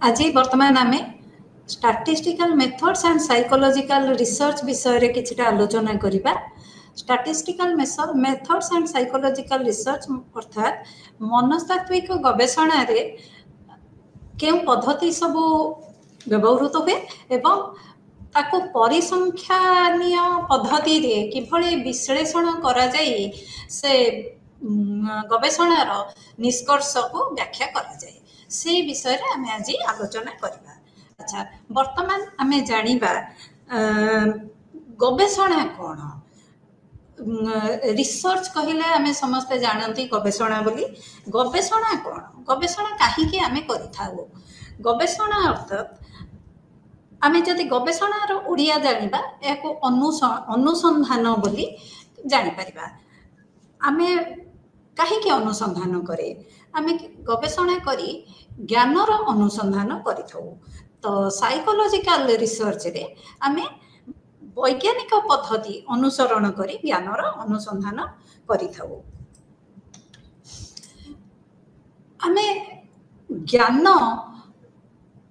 आज वर्तमान आम statistical methods and psychological research विषय रे किछटा आलोचना करिबा। Statistical methods and psychological research अर्थात मनस्तात्विक गवेषणा रे केउ पद्धति सब व्यवहृत हुए एवं ताको परिसंख्यानीय पद्धति रे किभଳି विश्लेषण करा जाई से गवेषणार निष्कर्ष को व्याख्या करा जाए से विषय रे आमे आज आलोचना करिबा। अच्छा, वर्तमान आमे जानिबा गवेषणा कोन। रिसर्च कहले आमे समस्त जानती गवेषणा बोली। गवेषणा कोन, गवेषणा काहे कि आमे करिथाउ। गवेषणा अर्थात आमे जदि गवेषणार ओडिया जानिबा एको अनुसंधान बोली जानि परिबा। आमे काहे कि अनुसंधान करे, आमे गवेषणा करी ज्ञानर अनुसंधान करिथाउ। तो साइकोलॉजिकल रिसर्च रे आमे वैज्ञानिक पद्धति अनुसरण करी ज्ञानर अनुसंधान करिथाउ। आमे ज्ञान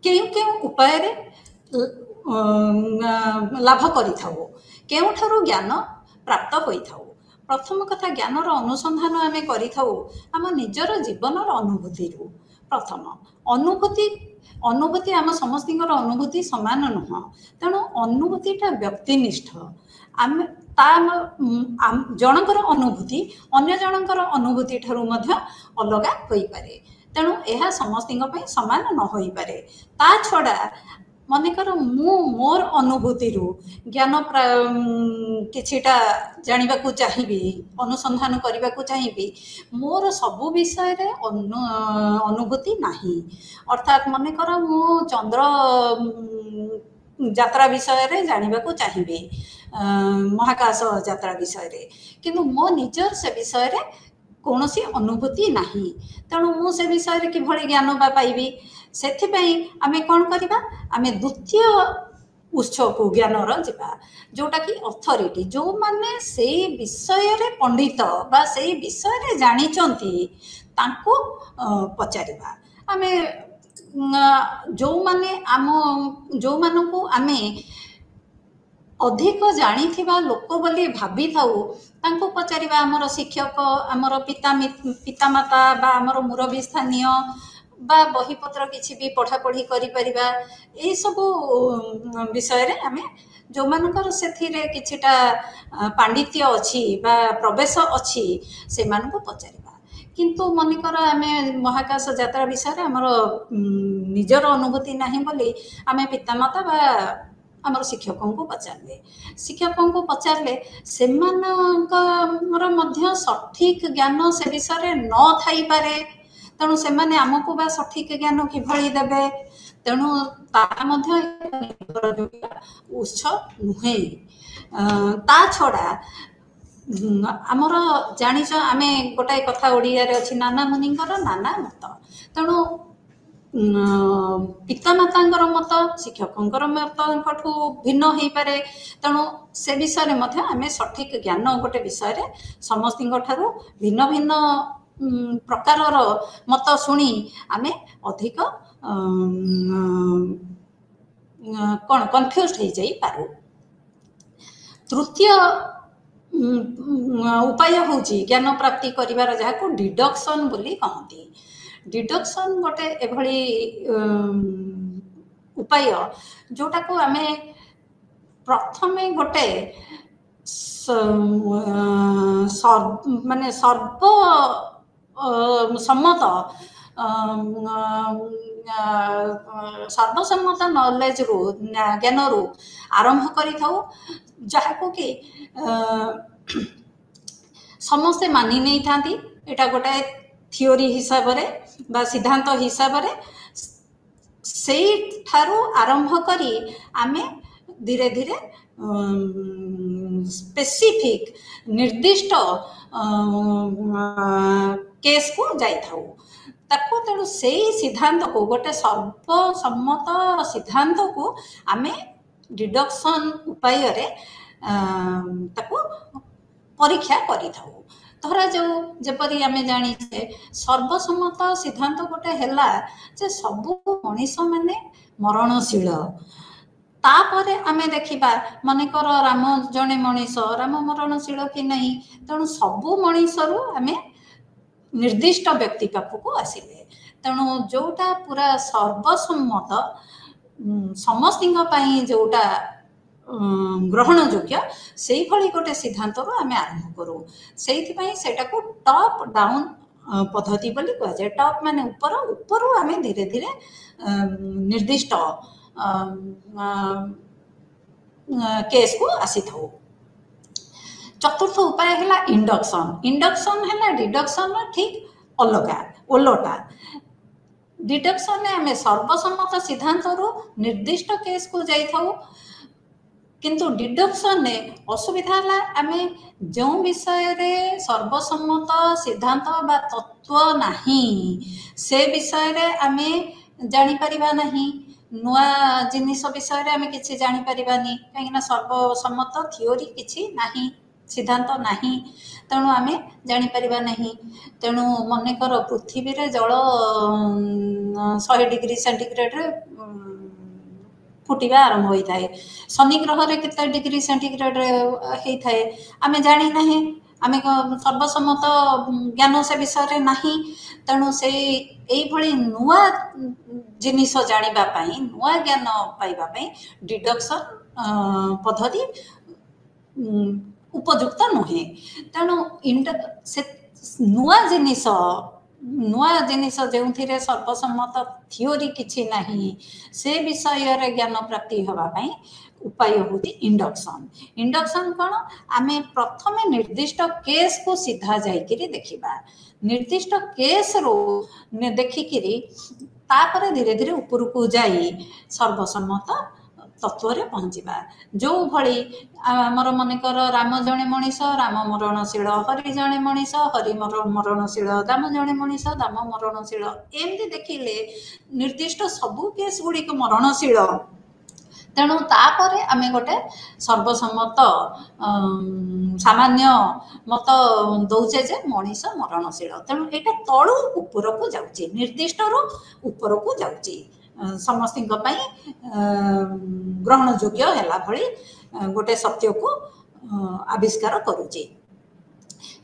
केउ केउ उपाय रे लाभ करिथाउ, केउठारु ज्ञान प्राप्त होइथाउ। प्रथम कथा ज्ञानर अनुसंधान आमे करिथाउ आम निजर जीवनर अनुभूति रु। प्रथम अनुभूति आम समस्तिଙ୍କର अनुभूति समान नुह, तेणु अनुभूतिटा व्यक्तिनिष्ठ। आम जनकर अनुभूति अन्य जनकर अनुभूति ठारू मध्य अलगा होई पारे, तेणु यह समस्तिଙ୍କ ପାଇଁ समान न होई पारे। ता छडा मनेकर मु मोर अनुभूति रु ज्ञान किछिटा जानिबा को चाहिबी, अनुसंधान करिबा को चाहिबी, मोर सबु विषय रे अनुभूति नाही। अर्थात मनेकर मु चंद्र यात्रा विषय रे जानिबा को चाहिबी, महाकाश यात्रा विषय रे, किंतु मो निजर से विषय रे कोनोसी अनुभूति नाही। तेणु मु से विषय रे किभଳି ज्ञान बा पाइबी, सेथिपई आमे कोन करिबा, आमे द्वितीय उत्स को ज्ञानर जीवा, जोटा कि अथॉरिटी, जो माने से विषय रे पंडित बा से विषय रे जानिचंती तांको पचारिबा। आमे जो माने जो मानकु आमे अधिक जानिथिबा लोक बोली भाबी थाउ तांको पचारिबा। आमर शिक्षक, आमर पितामाता बा आमर मुरबी स्थानीय बा बहीपत्र किसी भी पढ़ा पढ़ी करि परिबा। ए सब विषय रे आमे जो मानकर सेथिरे किछिटा पांडित्य अछि बा प्रवेश अछि से मानको पचारिबा। किंतु मनिकर आमे महाकाश यात्रा विषय रे हमर निजर अनुभूति नाही बोली आमे पितामाता बा आमर शिक्षकों को पचारले, शिक्षकों को पचारले सेमानकर मध्य सठिक ज्ञान से विषय रे न थाई पारे, तेणु से माने आमको बा सठिक ज्ञान किभଳି देबे, तेणु ता मध्य उत्स नुहे। ता छड़ा आमर जानिछ आमे गोटाए कथा ओडिया रे अछि, नाना मुनिंकर नाना मत। तेणु पितामातांकर मत शिक्षकंकर मतठू भिन्न होई पारे, तेणु से विषय रे मध्य आमे सठिक ज्ञान गोटे विषय रे समस्तिଙ୍କ ठारू भिन्न भिन्न प्रकारर मत शुणी आमे अधिक कौन कन्फ्यूज हो जाई पारू। तृतीय उपाय होची ज्ञान प्राप्ति करिवार जहाको डिडक्शन बोली कहती। डिडक्शन गोटे एभली उपाय जोटा को आमे प्रथमे गोटे माने सर्व सम्मत सर्वसम्मत नॉलेज रु ज्ञान रु आरंभ करि थाउ, जहाको कि समस्ते मानि नहीं थांती। एटा गोटे थियोरी हिसाब रे बा सिद्धांत हिसाब रे से ठारू आरंभ करी आमे धीरे धीरे स्पेसिफिक निर्दिष्ट केस को जाई थाउ ताको। तेणु से सिद्धांत को गोटे सर्वसम्मत सिद्धांत को आमे डिडक्शन उपाय रे ताको परीक्षा करि थाउ। धरा जाऊ जेपरी आमे जानिछे सर्वसम्मत सिद्धांत गोटे हैला जे सबु मनीष माने मरणशील तापरे आमे देखिबा मनेकर राम जने मनीष राम मरणशील कि नहीं तेणु सबु मनीषरु आमे निर्दिष्ट व्यक्ति पाखक आसिले तेणु जोटा पूरा सर्वसम्मत समस्तिंग पई जोटा ग्रहण योग्य से भली गोटे सिद्धांत आम आरंभ करूँ से टॉप डाउन पद्धति बोली कह जाए टॉप माने ऊपर ऊपर आम धीरे धीरे निर्दिष्ट केस को आसी था। चतुर्थ उपाय है इंडक्शन इंडक्शन है डिडक्शन ठीक अलग ओलटा डिडक्शन आम सर्वसम्मत सिद्धांत निर्दिष्ट केस को जाइथाउ किंतु डिडक्शन ने असुविधा है आम जो विषय रे सर्वसम्मत सिद्धांत बा तत्व नहीं से विषय रे आम जानी परिबा नहीं नुआ जिनिस विषय रे आम किछि जानी परिबानी कहीं सर्वसम्मत थियोरी किछि नहीं सिद्धांत नहीं तेणु आम जापर नहीं तेणु मनकर पृथ्वी रे जल 100 डिग्री सेंटीग्रेड रे फुटिबा आरंभ होता है शनि ग्रह रे केते डिग्री सेंटीग्रेड रे होता है आम जानी नहीं आम सर्वसम्मत ज्ञान से विषय रे नहीं तेणु से यही नुआ जिनिस जानिबा पई नुआ ज्ञान पाइबा पई डिडक्शन पद्धति उपयुक्त नुहे तेणु नुआ जिनिस जो सर्वसम्मत थियोरी किछि नहीं से विषय रे ज्ञान प्राप्ति होगापाई उपाय होती इंडक्शन इंडक्शन कौन आम प्रथम निर्दिष्ट केस को सीधा जाइकिरी देखिबा निर्दिष्ट केस रो देखिकिरी तापर धीरे धीरे ऊपर को जाई सर्वसम्मत तत्व रे पहुँचवा जो भली आमर मनकर राम जने मनीष राम मरणशील हरि जने मनीष हरि मरणशील दाम जने मनीष दाम मरणशील एमती देखिले निर्दिष्ट सबू केस गुड़िक मरणशील तेणु तापरे आमे गोटे सर्वसम्मत सामान्य मत दौचे जे मनीष मरणशील तेणु यहाँ तलू ऊपर को जाउची निर्दिष्ट रू ऊपर को जाउची समस्ती ग्रहण योग्य है भली गोटे सत्य को आविष्कार करुचे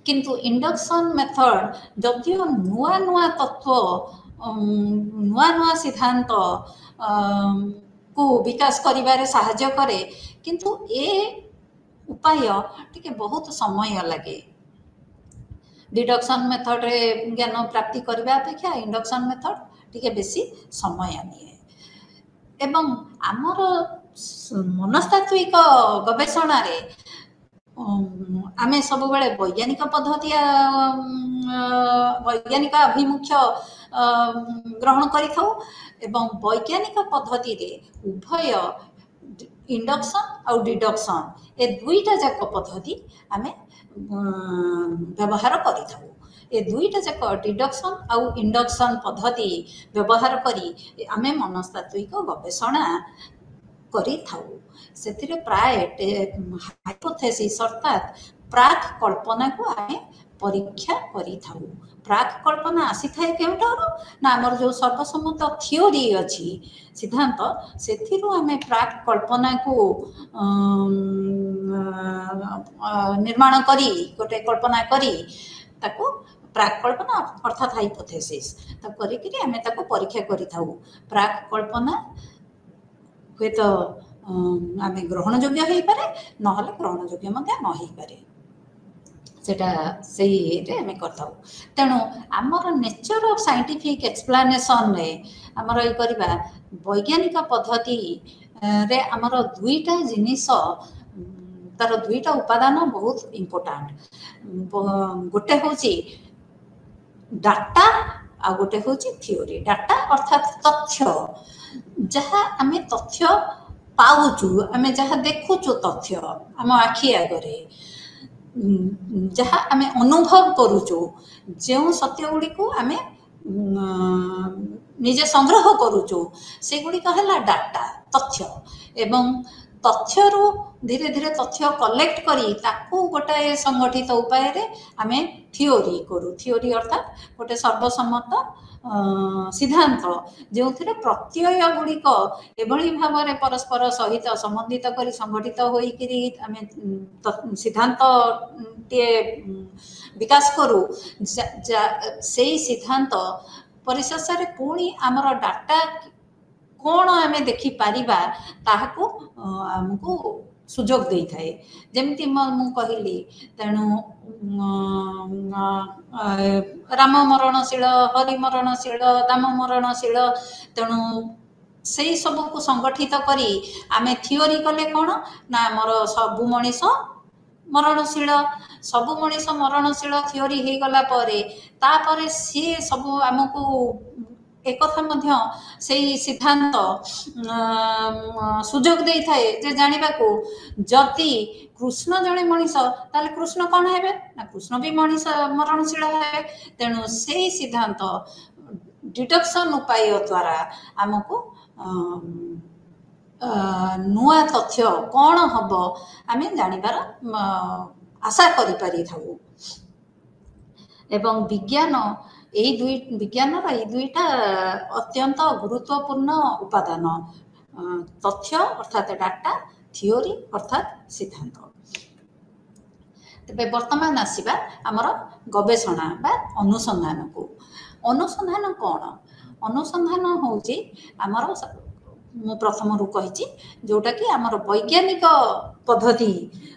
किंतु इंडक्शन मेथड जदियो नुआ नुआ तत्व नुआ नुआ सिद्धांत को विकास करिबारे सहाय्य करे किंतु ए उपाय टिके बहुत समय लगे डिडक्शन मेथड रे ज्ञान प्राप्ति करबा अपेक्षा इंडक्शन मेथड टिके बेसी समय निए एवं आमर मनस्तात्विक गवेषणा रे आमे सब बेले वैज्ञानिक पद्धति वैज्ञानिक अभिमुख्य ग्रहण करिथौ एवं वैज्ञानिक पद्धति रे उभय इंडक्शन और डिडक्शन ए दुईटा जाक पद्धति आमे व्यवहार करिथौ ए दुईटा जाक डिडक्शन और इंडक्शन पद्धति व्यवहार करी आमे मनस्तात्विक गवेषणा करी थाउ सेथिरे प्राय हाइपोथेसिस अर्थात प्राक कल्पना को आमे परीक्षा करी थाउ प्राक कल्पना आसी थाए केउटारो ना हमर जो सर्वसम्मत थियोरी अछि सिद्धांत सेथिरु आमे प्राक कल्पना को निर्माण करी गोटे कल्पना करी ताको प्राक कल्पना अर्थात हाइपोथेसिस तब करिकरी आमे ताको परीक्षा करी थाउ प्राक कल्पना हुए तो आमे ग्रहण योग्य हो पारे नहले ग्रहण योग्य मध्य न हो पारे सेटा सही रे आमे करथाउ तेणु आमर नेचर ऑफ साइंटिफिक एक्सप्लेनेशन रे आमर ई करबा वैज्ञानिक पद्धति रे आमर दुईटा जिनिस तार दुईटा उपादान बहुत इम्पोर्टेंट गोटे होची डाटा आ गोटे होची थियोरी डाटा अर्थात तथ्य जहाँ आमे तथ्य पाउचु आमे जहाँ देखुचु तथ्य आम आखि आगरे जहाँ आमे अनुभव करुचु जो सत्य गुड़ी को आमे निजे संग्रह करुचु से गुड़ी है डाटा तथ्य एवं तथ्यरू धीरे धीरे तथ्य कलेक्ट करी ताकू गोटे संगठित उपाय रे आमे थियोरी करू थियोरी अर्थात गोटे सर्वसम्मत सिद्धांत जो प्रत्यय गुड़िक एभली भाव परस्पर सहित संबंधित करी संगठित होइकिरी आमे सिद्धांत टे विकास करू से सिद्धांत परिशेष रे पुणी आमर डाटा कौन आम देखिपर ताकू आमको सुजोग दे थाए जमी मु कहली तेणु राम मरणशील हरि मरणशील दाम मरणशील तेणु से सब को संगठित करी आमे थियोरी कले कौन ना आमर सबु मनीष मरणशील सबु मनीष मरणशील थियोरी हो गला तापर सी सब आमको एक कथा से सिद्धांत सुजोग दे थाए जे जानिबा को जदि कृष्ण जड़े मनीष ताले कृष्ण कौन है ना कृष्ण भी मनीष मरणशील है तेणु से सिद्धांत डिडक्शन उपाय द्वारा आमको नुआ तथ्य कौन हम आम जानिबार आशा करि थाउ एवं विज्ञान विज्ञान दुईटा अत्यंत गुरुत्वपूर्ण उपादान तथ्य अर्थात डाटा थियोरी अर्थात सिद्धांत तेज बर्तमान आसवा आमर गवेषणा बा अनुसंधान को अनुसंधान कौन अनुसंधान हूँ आमर मु प्रथम रू कही जोटा कि आमर वैज्ञानिक पद्धति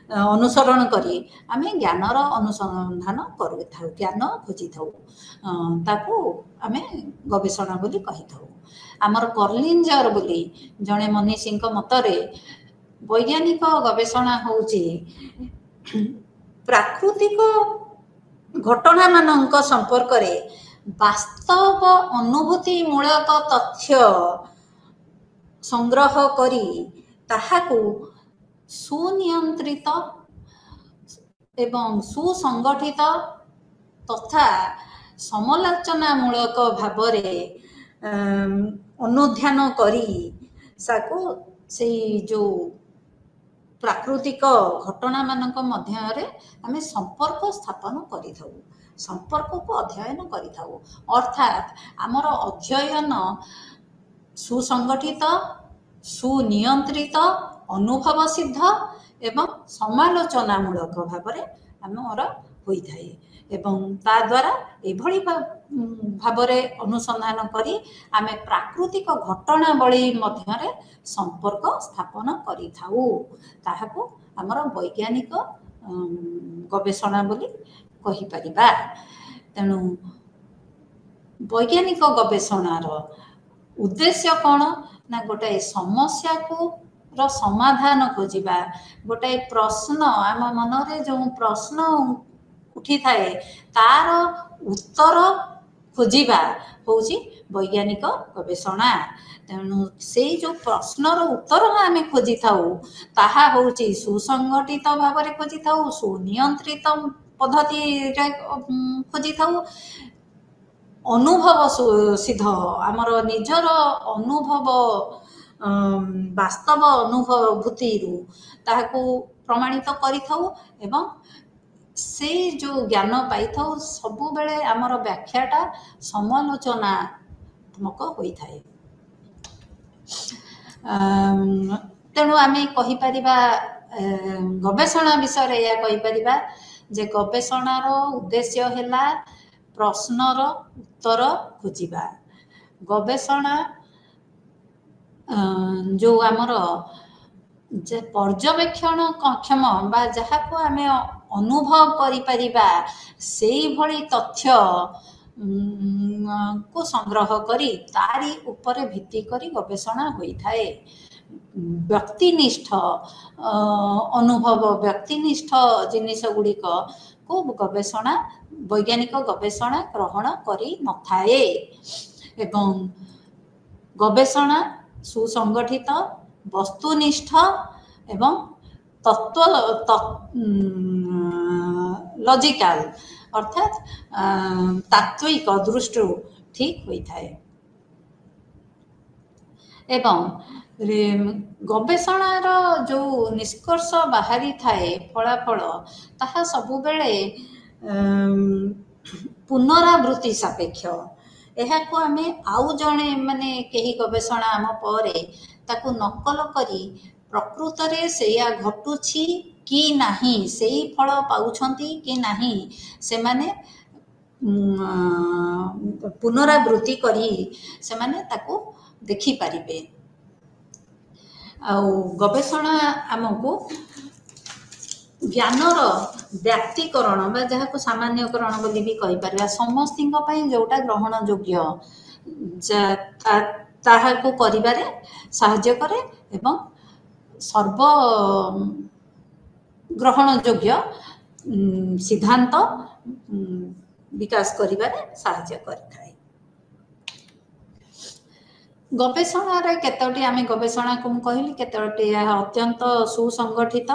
अनुसरण करी आमे ज्ञानर अनुसंधान करू था ज्ञान खोजी था ताकू आमे गवेषणा बोली कही था आमर कर्लिंजर बोली जड़े मनीषी मतरे वैज्ञानिक गवेषणा होची प्राकृतिक घटना मानक संपर्क रे वास्तव अनुभूति मूलक तथ्य संग्रह करी ताहाकू सुनियंत्रित एवं सुसंगठित तथा समालोचनामूलक भावरे अनुध्यान करी साकू से जो प्राकृतिक घटना मानक मध्य आमे संपर्क स्थापन करि थाउ संपर्क को अध्ययन करि थाउ अर्थात आमर अध्ययन सुसंगठित सुनियंत्रित अनुभव सिद्ध एवं समालोचनामूलक भाव आमर होता है एवं ता द्वारा एभली भावरे अनुसंधान करी आमे प्राकृतिक घटनावली मध्य संपर्क स्थापन करि थाउ ताहाकू आमर वैज्ञानिक गवेषणा बोली कहि परिबा तेणु वैज्ञानिक गवेषणार उद्देश्य कौन ना गोटे समस्या को समाधान खोजिबा गोटे प्रश्न आम मनरे जो प्रश्न उठी थाए तार उत्तर खोजिबा होची वैज्ञानिक गवेषणा तेणु से जो प्रश्नर उत्तर आमे खोजी थाउ ताहा होची सुसंगठित भाव में खोजी थाउ सुनियंत्रित पद्धति खोजी थाउ अनुभव सिद्ध आमर निजर अनुभव वास्तव अनुभूति ताहाकू प्रमाणित करि थाउ एवं से जो ज्ञान पाई थाउ सबु बेले आमर व्याख्याटा समालोचनात्मक होई थाए तेणु आमे कहि परिबा गवेषणा विषय या कहि परिबा जे गवेषणार उद्देश्य हैला प्रश्नर उत्तर खोजिबा गवेषणा जो आमर जे पर्यवेक्षण क्षम बा जहाँ को आमे अनुभव करि परिबा सेई भली तथ्य को संग्रह करी तारी ऊपर भित्ति करी गवेषणा होई थाए व्यक्तिनिष्ठ अनुभव व्यक्तिनिष्ठ जिनिस गुड़िक को गवेषणा वैज्ञानिक गवेषणा ग्रहण करी न थाए एवं गवेषणा सुसंगठित वस्तुनिष्ठ एवं लॉजिकल अर्थात तात्विक दृष्टि ठीक होई थाए एवं गवेषणार जो निष्कर्ष बाहरी थाए फलाफल ताहा सबुबेले पुनरावृत्ति सापेक्ष एहाको आमे आउ जणे माने केही गवेषणा आम परे ताकू नकल करी प्रकृत रे सेया घटुछि कि नाही सेही फल पाउछंती कि नाही से माने पुनरावृत्ति करी से माने ताकू देखि पारिबे। गवेषणा आमको ज्ञानर व्याप्तिकरण बा जहाँ सामान्यकरण बोली भी कहीपर समस्त जोटा ग्रहण योग्य ताहाको करिबारे साहाय्य करे एवं सर्व ग्रहण योग्य सिद्धांत विकास करिबारे साहाय्य करथाय। गवेषणार केतोटी आमे गवेषणा को कहली केतोटी अत्यंत सुसंगठित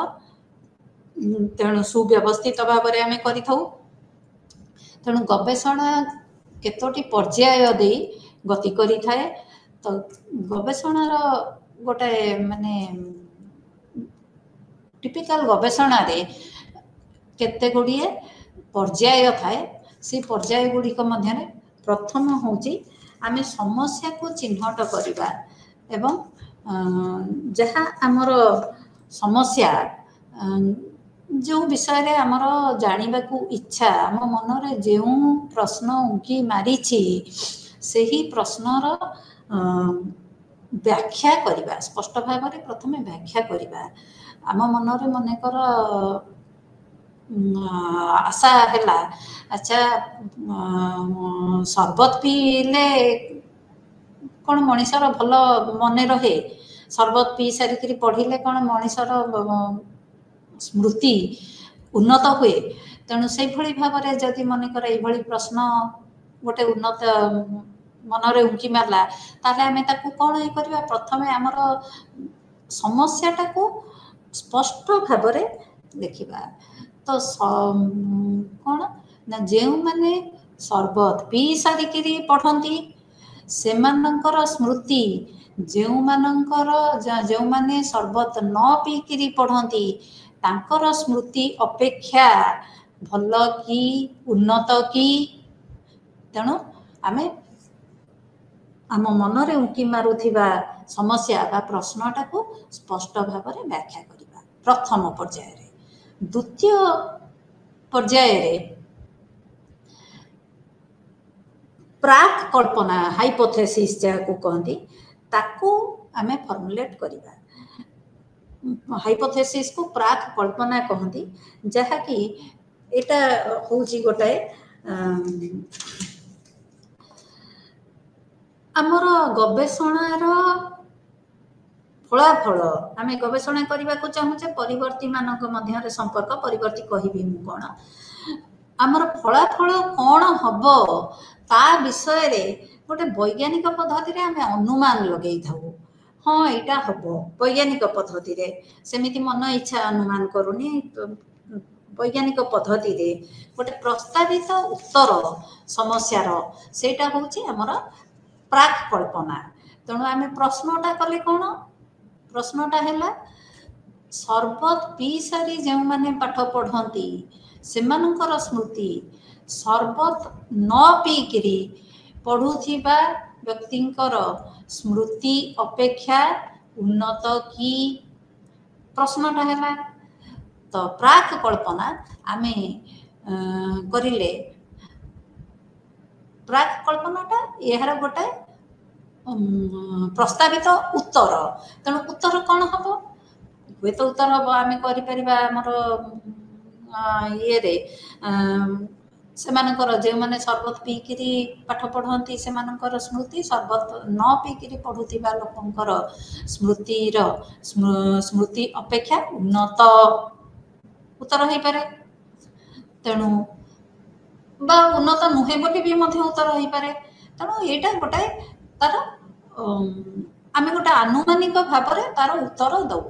तेणु सुव्यवस्थित भाव में आमे करिथाउ। तेणु गवेषणा केतोटी पर्याय दे गति करि थाए। तो गवेषणार गोटे माने टिपिकल गवेषणा रे केते गुड़िए पर्याय थाए। से पर्याय गुड़िक मध्य प्रथम होची आमे समस्या को चिन्हट करिबा एवं जहाँ आमर समस्या जो विषय रे आमर जानिबा को इच्छा आम मन रे जो प्रश्न उंकी मारिछि सेही प्रश्नर व्याख्या करिबा स्पष्ट भाव में प्रथमे व्याख्या करिबा। आम मन रे मनेकर आशा हैला अच्छा शरबत पीले कौन मनीषर भल मन रहे शरबत पी सारिक पढ़िले कौन मनीषर स्मृति उन्नत हुए। तेणु से भाव में जदि मनकर ये प्रश्न गोटे उन्नत मनरे उंकी मारला ताले आमे ताकू कौन ये करबा प्रथमे आमर समस्याटा को स्पष्ट भाव में देखिबा। तो कौन ना जो माने शरबत पी सारिक पढ़ती सेमानंकर स्मृति जो मानंकर जो माने शरबत न पीकरी पढ़ती तांकर स्मृति अपेक्षा भल कि उन्नत कि। तेणु आमे आम मनरे उंकी मारुथिबा समस्या बा प्रश्नटा को स्पष्ट भाव में व्याख्या करिबा प्रथम पर्याय रे। द्वितीय पर्याय रे प्राक कल्पना हाइपोथेसिस जहाँ कहती ताकू आमे फॉर्मुलेट करिबा। हाइपोथेसिस को प्राक कल्पना कहती जहाँ कि एटा होची गोटे आमर गवेषणार फलाफल आमे गवेषणा करने को चाहूचे परिवर्ती मानक मध्य संपर्क परिवर्ती कहबी मु कौन आमर फलाफल कौन हम ता विषय रे गोटे वैज्ञानिक पद्धति आमे अनुमान लगे थाऊ। हाँ यहाँ हम वैज्ञानिक पद्धति रे सेमिति मन इच्छा अनुमान करूनी वैज्ञानिक पद्धति रे गोटे प्रस्तावित उत्तर समस्यार सेटा होची आमर प्राक कल्पना। तेणु आमे प्रश्नटा कले कौन प्रश्नटा है शरबत पी सारी जो माने पाठ पढ़ती सेमानंकर स्मृति शरबत न पीकरी पढ़ुथिबा व्यक्तिंकर स्मृति अपेक्षा उन्नत कि प्रश्नटा है। तो प्राक कल्पना आमे करिले प्राक कल्पनाटा यार गोटे प्रस्तावित उत्तर। तेणु उत्तर कौन हम हुए तो उत्तर हम आम कर ये सेमानकर जो माने शरबत पीकरी पाठ पढ़ती सेमानकर स्मृति शरबत न पीकरी पढ़ुथिबा लोकंकर स्मृतिर स्मृति अपेक्षा उन्नत उत्तर हो पारे। तेणु बा उन्नत नुहे बोली भी मध्य उत्तर हो पारे। तेणु यहाँ गोटे तार आमे गोटे आनुमानिक भाव में तार उत्तर दऊ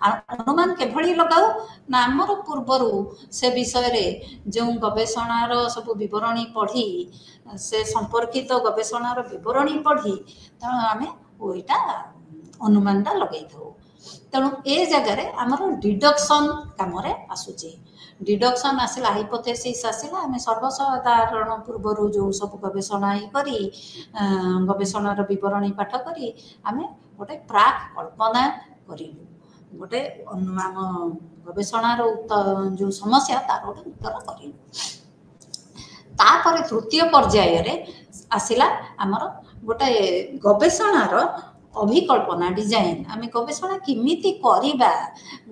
अनुमान केभली लगाऊ ना आमर पूर्वर से विषय रे जो गवेषणार सब विवरणी पढ़ी से संपर्कित गवेषणार विवरणी पढ़ी तेणु आमे ओइटा ଅନୁମାନଟା ଲଗେଇ ଥାଉ। ତେଣୁ ଏ ଜାଗାରେ ଆମର ଡିଡକ୍ସନ୍ କାମରେ ଆସୁଛି। ଡିଡକ୍ସନ୍ ଆସିଲା, ହାଇପୋଥେସିସ୍ ଆସିଲା, ଆମେ ସର୍ବସାଧାରଣ ପୂର୍ବରୁ ଯେଉଁ ସବୁ ଗବେଷଣା କରି ଗବେଷଣାର ବିବରଣୀ ପାଠ କରି ଆମେ ଗୋଟେ ପ୍ରାକ୍ କଳ୍ପନା କରିଲୁ, ଗୋଟେ ଆମ ଗବେଷଣାର ଯେଉଁ ସମସ୍ୟା ତାର ଗୋଟେ ଉତ୍ତର କରିଲୁ। ତାପରେ ତୃତୀୟ ପର୍ଯ୍ୟାୟରେ ଆସିଲା ଆମର ଗୋଟେ ଗବେଷଣାର ଅଭିକଳ୍ପନା, ଡିଜାଇନ୍। ଆମେ ଗବେଷଣା କେମିତି କରିବା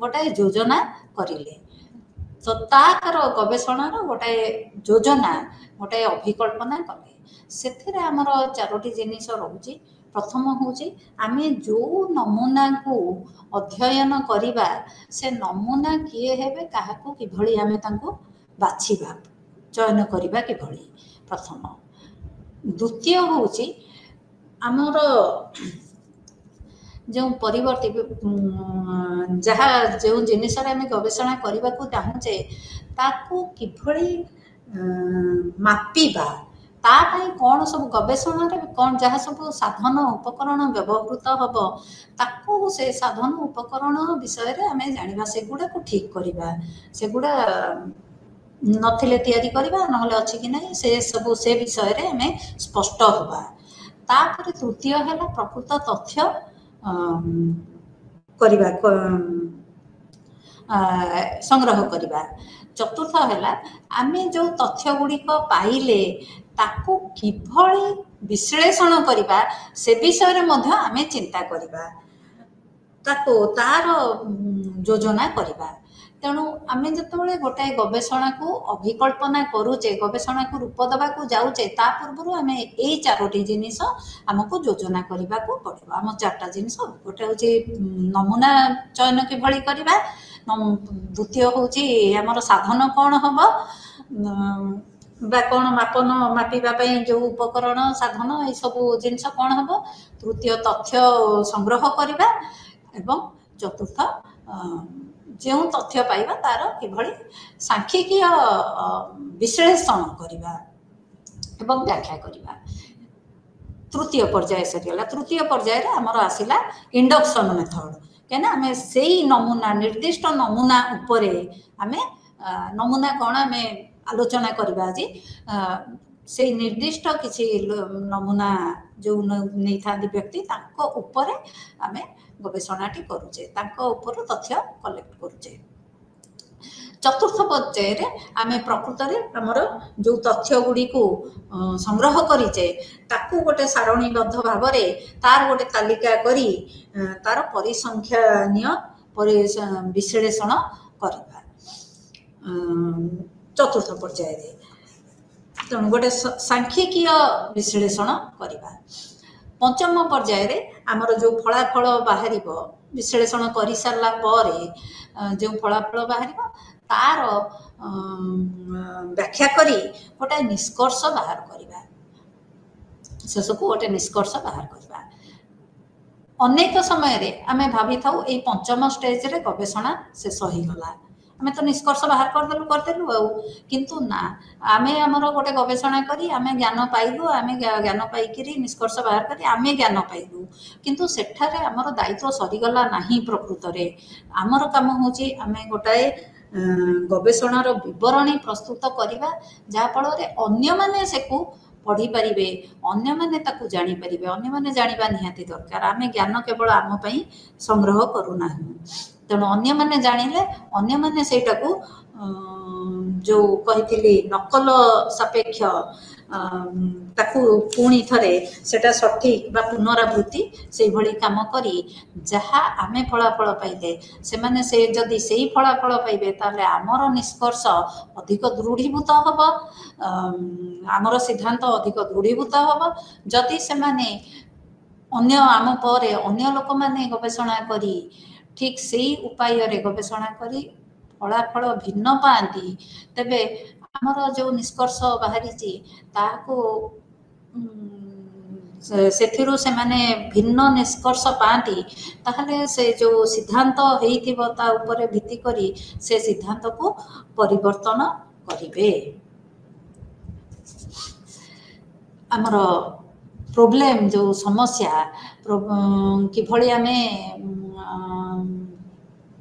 ଗୋଟାଏ ଯୋଜନା କରିଲେ, ତ ତାର ଗବେଷଣାର ଗୋଟାଏ ଯୋଜନା, ଗୋଟାଏ ଅଭିକଳ୍ପନା କଲେ। ସେଥିରେ ଆମର 4ଟି ଜିନିଷ ରହୁଛି। ପ୍ରଥମ ହେଉଛି ଆମେ ଯେଉଁ ନମୁନାକୁ ଅଧ୍ୟୟନ କରିବା, ସେ ନମୁନା କିଏ ହେବେ, କାହାକୁ କିଭଳି ଆମେ ତାଙ୍କୁ ବାଛିବା, ଚୟନ କରିବା କିଭଳି, ପ୍ରଥମ। ଦ୍ୱିତୀୟ ହେଉଛି ଆମର ଯେଉଁ ପରିବର୍ତ୍ତୀ ଯାହା ଯେଉଁ ଜିନିଷରେ ଆମେ ଗବେଷଣା କରିବାକୁ ଚାହୁଁଛେ ତାକୁ କିଭଳି ମାପିବା, ତା ପାଇଁ କ'ଣ ସବୁ ଗବେଷଣାରେ କ'ଣ ଯାହା ସବୁ ସାଧନ ଉପକରଣ ବ୍ୟବହୃତ ହେବ, ତାକୁ ସେ ସାଧନ ଉପକରଣ ବିଷୟରେ ଆମେ ଜାଣିବା, ସେଗୁଡ଼ାକୁ ଠିକ୍ କରିବା, ସେଗୁଡ଼ା ନଥିଲେ ତିଆରି କରିବା, ନହେଲେ ଅଛି କି ନାହିଁ ସେ ସବୁ, ସେ ବିଷୟରେ ଆମେ ସ୍ପଷ୍ଟ ହେବା। ତାପରେ ତୃତୀୟ ହେଲା ପ୍ରକୃତ ତଥ୍ୟ କରିବା, ସଂଗ୍ରହ କରିବା। ଚତୁର୍ଥ ହେଲା ଆମେ ଯେଉଁ ତଥ୍ୟ ଗୁଡ଼ିକ ପାଇଲେ ତାକୁ କିଭଳି ବିଶ୍ଳେଷଣ କରିବା, ସେ ବିଷୟରେ ମଧ୍ୟ ଆମେ ଚିନ୍ତା କରିବା, ତାକୁ ତାର ଯୋଜନା କରିବା। ତେଣୁ ଆମେ ଯେତେବେଳେ ଗୋଟାଏ ଗବେଷଣାକୁ ଅଭିକଳ୍ପନା କରୁଛେ, ଗବେଷଣାକୁ ରୂପ ଦେବାକୁ ଯାଉଛେ, ତା ପୂର୍ବରୁ ଆମେ ଏଇ 4ଟି ଜିନିଷ ଆମକୁ ଯୋଜନା କରିବାକୁ ପଡ଼ିବ। ଆମ 4ଟା ଜିନିଷ, ଗୋଟେ ହେଉଛି ନମୁନା ଚୟନ କିଭଳି କରିବା, ଦ୍ୱିତୀୟ ହେଉଛି ଆମର ସାଧନ କ'ଣ ହେବ ବା କ'ଣ ମାପିବା ପାଇଁ ଯେଉଁ ଉପକରଣ, ସାଧନ, ଏସବୁ ଜିନିଷ କ'ଣ ହେବ, ତୃତୀୟ ତଥ୍ୟ ସଂଗ୍ରହ କରିବା, ଏବଂ ଚତୁର୍ଥ ଯେଉଁ ତଥ୍ୟ ପାଇବା ତାର କିଭଳି ସାଂଖ୍ୟିକୀୟ ବିଶ୍ଳେଷଣ କରିବା ଏବଂ ବ୍ୟାଖ୍ୟା କରିବା। ତୃତୀୟ ପର୍ଯ୍ୟାୟ ସରିଗଲା। ତୃତୀୟ ପର୍ଯ୍ୟାୟରେ ଆମର ଆସିଲା ଇଣ୍ଡକ୍ସନ୍ ମେଥଡ଼। କାହିଁକିନା ଆମେ ସେଇ ନମୁନା, ନିର୍ଦ୍ଦିଷ୍ଟ ନମୁନା ଉପରେ ଆମେ ନମୁନା କ'ଣ ଆମେ ଆଲୋଚନା କରିବା ଆଜି, ସେଇ ନିର୍ଦ୍ଦିଷ୍ଟ କିଛି ନମୁନା ଯେଉଁ ନେଇଥାନ୍ତି ବ୍ୟକ୍ତି, ତାଙ୍କ ଉପରେ ଆମେ ଗବେଷଣାଟି କରୁଛେ, ତାଙ୍କ ଉପରୁ ତଥ୍ୟ କଲେକ୍ଟ କରୁଛେ। ଚତୁର୍ଥ ପର୍ଯ୍ୟାୟରେ ଆମେ ପ୍ରକୃତରେ ଆମର ଯେଉଁ ତଥ୍ୟ ଗୁଡ଼ିକୁ ସଂଗ୍ରହ କରିଛେ ତାକୁ ଗୋଟେ ସାରଣୀବଦ୍ଧ ଭାବରେ ତାର ଗୋଟେ ତାଲିକା କରି ତାର ପରିସଂଖ୍ୟାନୀୟ ବିଶ୍ଳେଷଣ କରିବା ଚତୁର୍ଥ ପର୍ଯ୍ୟାୟରେ। ତେଣୁ ଗୋଟେ ସାଂଖ୍ୟିକୀୟ ବିଶ୍ଳେଷଣ କରିବା। ପଞ୍ଚମ ପର୍ଯ୍ୟାୟରେ ଆମର ଯେଉଁ ଫଳାଫଳ ବାହାରିବ, ବିଶ୍ଳେଷଣ କରିସାରିଲା ପରେ ଯେଉଁ ଫଳାଫଳ ବାହାରିବ ତାର ବ୍ୟାଖ୍ୟା କରି ଗୋଟେ ନିଷ୍କର୍ଷ ବାହାର କରିବା, ଶେଷକୁ ଗୋଟେ ନିଷ୍କର୍ଷ ବାହାର କରିବା। ଅନେକ ସମୟରେ ଆମେ ଭାବିଥାଉ ଏଇ ପଞ୍ଚମ ଷ୍ଟେଜରେ ଗବେଷଣା ଶେଷ ହୋଇଗଲା, ଆମେ ତ ନିଷ୍କର୍ଷ ବାହାର କରିଦେଲୁ ଆଉ, କିନ୍ତୁ ନା, ଆମେ ଆମର ଗୋଟେ ଗବେଷଣା କରି ଆମେ ଜ୍ଞାନ ପାଇଲୁ, ଆମେ ଜ୍ଞାନ ପାଇକିରି ନିଷ୍କର୍ଷ ବାହାର କରି ଆମେ ଜ୍ଞାନ ପାଇଲୁ, କିନ୍ତୁ ସେଠାରେ ଆମର ଦାୟିତ୍ୱ ସରିଗଲା ନାହିଁ। ପ୍ରକୃତରେ ଆମର କାମ ହେଉଛି ଆମେ ଗୋଟାଏ ଗବେଷଣାର ବିବରଣୀ ପ୍ରସ୍ତୁତ କରିବା, ଯାହାଫଳରେ ଅନ୍ୟମାନେ ସେକୁ ପଢ଼ିପାରିବେ, ଅନ୍ୟମାନେ ତାକୁ ଜାଣିପାରିବେ। ଅନ୍ୟମାନେ ଜାଣିବା ନିହାତି ଦରକାର। ଆମେ ଜ୍ଞାନ କେବଳ ଆମ ପାଇଁ ସଂଗ୍ରହ କରୁନାହୁଁ, ତେଣୁ ଅନ୍ୟମାନେ ଜାଣିଲେ ଅନ୍ୟମାନେ ସେଇଟାକୁ ଯେଉଁ କହିଥିଲି ନକଲ ସାପେକ୍ଷ, ତାକୁ ପୁଣି ଥରେ ସେଟା ସଠିକ୍ ବା ପୁନରାବୃତ୍ତି ସେଇଭଳି କାମ କରି ଯାହା ଆମେ ଫଳାଫଳ ପାଇଲେ ସେମାନେ ସେ ଯଦି ସେଇ ଫଳାଫଳ ପାଇବେ ତାହେଲେ ଆମର ନିଷ୍କର୍ଷ ଅଧିକ ଦୃଢ଼ୀଭୂତ ହେବ, ଆମର ସିଦ୍ଧାନ୍ତ ଅଧିକ ଦୃଢ଼ୀଭୂତ ହେବ। ଯଦି ସେମାନେ ଆମ ପରେ ଅନ୍ୟ ଲୋକମାନେ ଗବେଷଣା କରି ଠିକ୍ ସେଇ ଉପାୟରେ ଗବେଷଣା କରି ଫଳାଫଳ ଭିନ୍ନ ପାଆନ୍ତି, ତେବେ ଆମର ଯେଉଁ ନିଷ୍କର୍ଷ ବାହାରିଛି ତାହାକୁ ସେଥିରୁ ସେମାନେ ଭିନ୍ନ ନିଷ୍କର୍ଷ ପାଆନ୍ତି, ତାହେଲେ ସେ ଯେଉଁ ସିଦ୍ଧାନ୍ତ ହେଇଥିବ ତା ଉପରେ ଭିତ୍ତି କରି ସେ ସିଦ୍ଧାନ୍ତକୁ ପରିବର୍ତ୍ତନ କରିବେ। ଆମର प्रोब्लेम जो समस्या किभଳି आमे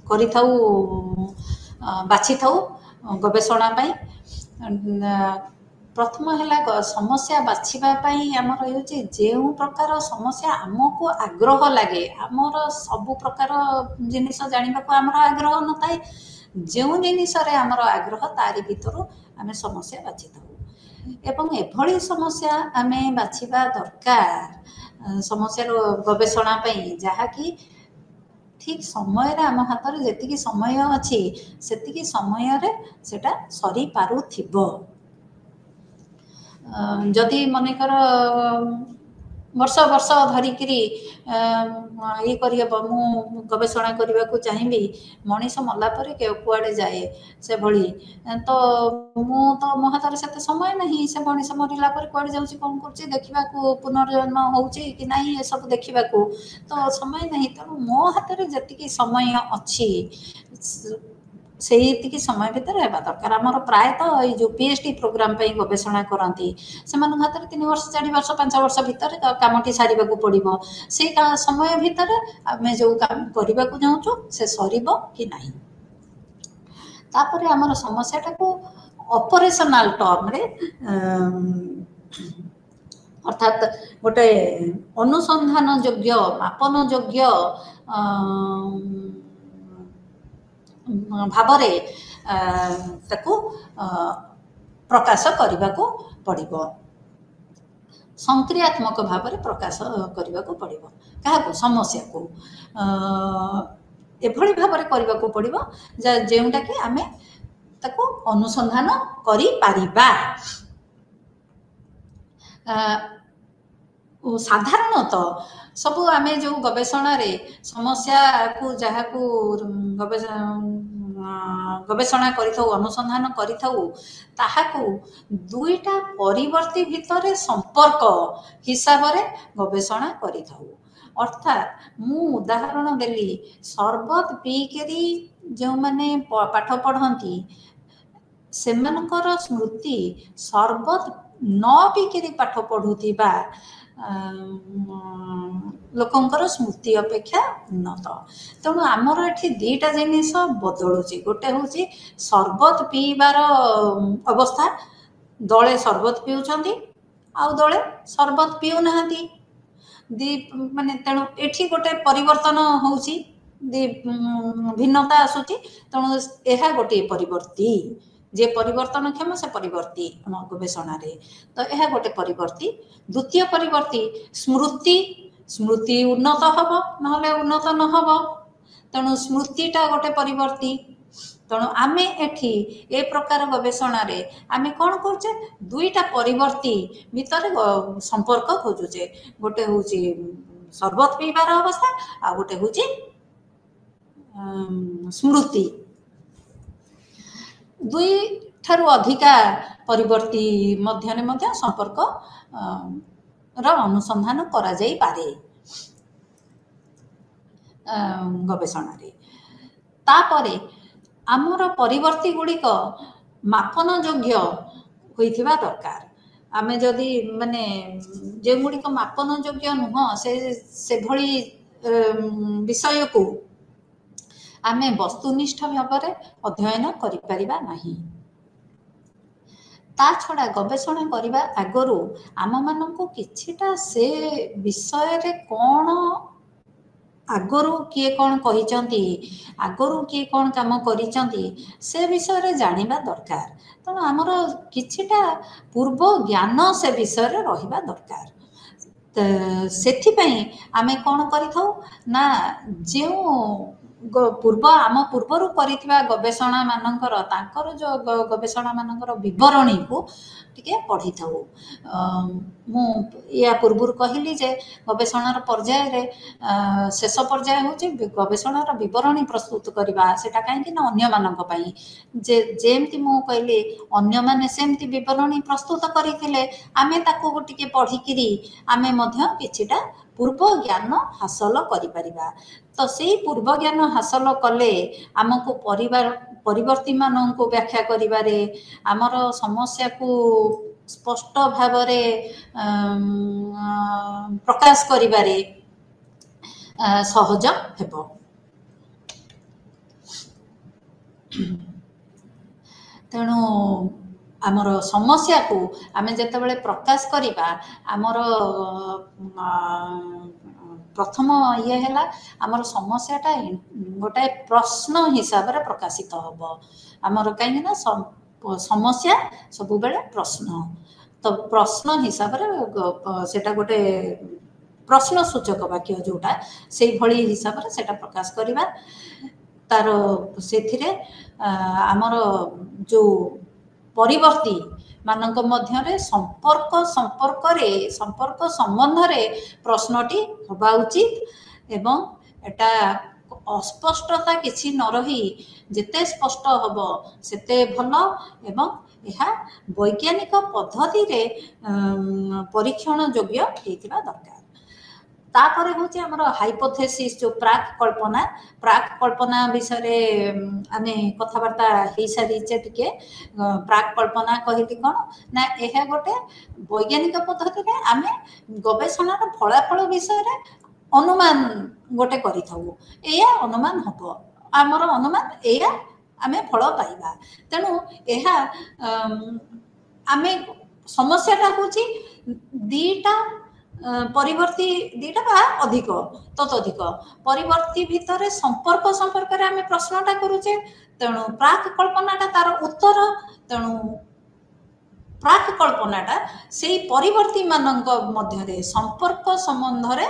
करि थाउ बाछि थाउ गवेषणा पाई प्रथम है समस्या बाछापी आमर हो जो प्रकार समस्या आमको आग्रह लगे आमर सबु प्रकार जिनिस जाना आमर आग्रह न थाए जो जिनस आमर आग्रह तारी भितर आम समस्या बाछि थाउ एवं एभली समस्या आम बाछा दरकार समस्या गवेषणा जहाँकि ठीक समय आम हाथ में जी समय अच्छी से समय सेटा सरी पारुथिबो जदि मनकर वर्ष वर्ष धरिकी ये करहब मु गवेषणा करने को चाहिए मनीष मलापर कुआड़े जाए से भली तो मु तो मो हाथ में समय नहीं से मनीष मरला कुआड़े जाऊँगी कौन कर देखा पुनर्जन्म हो कि नहीं ये सब देखा तो समय नहीं तेणु मो हाथ में जी समय अच्छी से समय भितर है दरकार आमर प्रायतः ये जो पीएचडी प्रोग्राम गवेषणा करती से हाथ में 3 वर्ष 4 वर्ष 5 वर्ष भितर कामटी सारे पड़ो से समय भितर आम जो काम करने को चाहूँ से सर कि नहीं तापर आमर समस्याटा को ऑपरेशनल टर्म रे अर्थात गोटे अनुसंधान योग्य मापन योग्य भावरे ताकू प्रकाश करने को पड़ो संक्रियात्मक भाव में प्रकाश करने को पड़ो क्या समस्या को एभली भाव में करने को पड़ो जोटा कि आम ताकू अनुसंधान करि पारिबा साधारणतः सब आम जो गवेषणा रे समस्या को जहाँ को गवेषणा करिथाउ अनुसंधान करिथाउ ताहाकु दुईटा परिवर्ती भितर संपर्क हिसाब रे गवेषणा करिथाउ अर्थात मु उदाहरण देली सरबत पीकरी जो माने पाठ पढ़ती सेमानकर स्मृति सरबत न पीकरी पाठ पढ़ुथिबा लोकंकर स्मृति अपेक्षा उन्नत तेणु आमर एठी दीटा जिनिस बदलुची गोटे हूँ सरबत पीबार अवस्था दले सरबत पीउछंती आउ दले सरबत पीउना दी माने तेणु एठी गोटे परिवर्तन होउची दी भिन्नता आसुची तेणु एहा गोटे परिवर्ती जे परिवर्तन क्षम से परिवर्ती गवेषणा रे तो यह गोटे परिवर्ती द्वितीय परिवर्ती स्मृति स्मृति उन्नत हम ना उन्नत न हम तेणु स्मृतिटा गोटे परिवर्ती तेणु आम एठी ए प्रकार गवेषणा रे आम कौन करचे दुईटा परिवर्ती भितर संपर्क खोजुचे गोटे हूँ सरबत पीबार अवस्था आ गोटे हूँ स्मृति दुई ठारू अधिका परिवर्ती मध्य मध्य संपर्क अनुसंधान करा जाई पारे गवेषणा रे तापरे आमर परिवर्ती गुड़िक मापन योग्य होइथिबा दरकार आमे जदि माने जे गुड़िक मापन योग्य नुह से भली विषय को आमे वस्तुनिष्ठ भाव में अध्ययन करिपारिबा नाही ता छड़ा गवेषणा करने आगरू आम मानक किछिटा से विषय रे कौन आगरू किए कौन कहिचंती आगरू किए कौन काम करिचंती से विषय रे जानिबा दरकार तेणु आमर किछिटा पूर्व ज्ञान से विषय रे रहिबा दरकार सेथिपई आमे कौन करिथाउ ना जे पूर्व आम पूर्वर करिथिबा गवेषणा मानकर तांकर जो गवेषणा मानकर विवरणी को टिके पढ़ी थाउ मु या पूर्वर कहली जे गवेषणार पर्याय रे शेष पर्याय होची गवेषणार विवरणी प्रस्तुत करबा सेटा काहे कि ना अन्य मानक पई जे जेमति मु कहली अन्य माने सेमति विवरणी प्रस्तुत करिथिले आमे ताको टिके पढ़ी किरी आमे मध्य किछिटा पूर्व ज्ञान हासिल करिपारिबा तो से पूर्व ज्ञान हासिल कले आमको परिवर्ती मान को व्याख्या करिबारे आमर समस्या को स्पष्ट भावरे प्रकाश करिबारे सहज हेबो। तेणु आमर समस्या को आमे जेतेबेले प्रकाश करिबा आमर प्रथम ये हैला आमर समस्याटा गोटाए प्रश्न हिसाब रे प्रकाशित होबो। आमर कहीं ना समस्या सबु बेले प्रश्न, तो प्रश्न हिसाब रे सेटा गोटे प्रश्न सूचक वाक्य जोटा से भली हिसाब रे सेटा प्रकाश करिबा। तार सेथिरे आमर जो परिवर्ती मानक मध्यरे संपर्क संबंध रे प्रश्नटी होबा उचित एवं एटा अस्पष्टता किछि न रही जेते स्पष्ट होबो सेते भलो एवं यह वैज्ञानिक पद्धति रे परीक्षण योग्य हेतिबा दरकार। तापर होची हमर हाइपोथेसिस जो प्राक कल्पना विषय रे आमे कथावार्ता हे सारी जे टिके प्राक कल्पना कहिली कोन ना एहा गोटे वैज्ञानिक पद्धति रे आमे गवेषणा रो फलाफल विषय रे अनुमान गोटे करि थाउ। एया अनुमान हबो हमर अनुमान एया आमे फल पाइबा। तेणु एहा आमे समस्याटा होची दीटा परिवर्ती दीटा बा अधिक ततोधिक परिवर्ती भितर संपर्क रे आमे प्रश्नटा करूचे। तेणु प्राक कल्पनाटा तार उत्तर, तेणु प्राक कल्पनाटा सेई परिवर्ती मानक मध्य रे संपर्क संबंध रे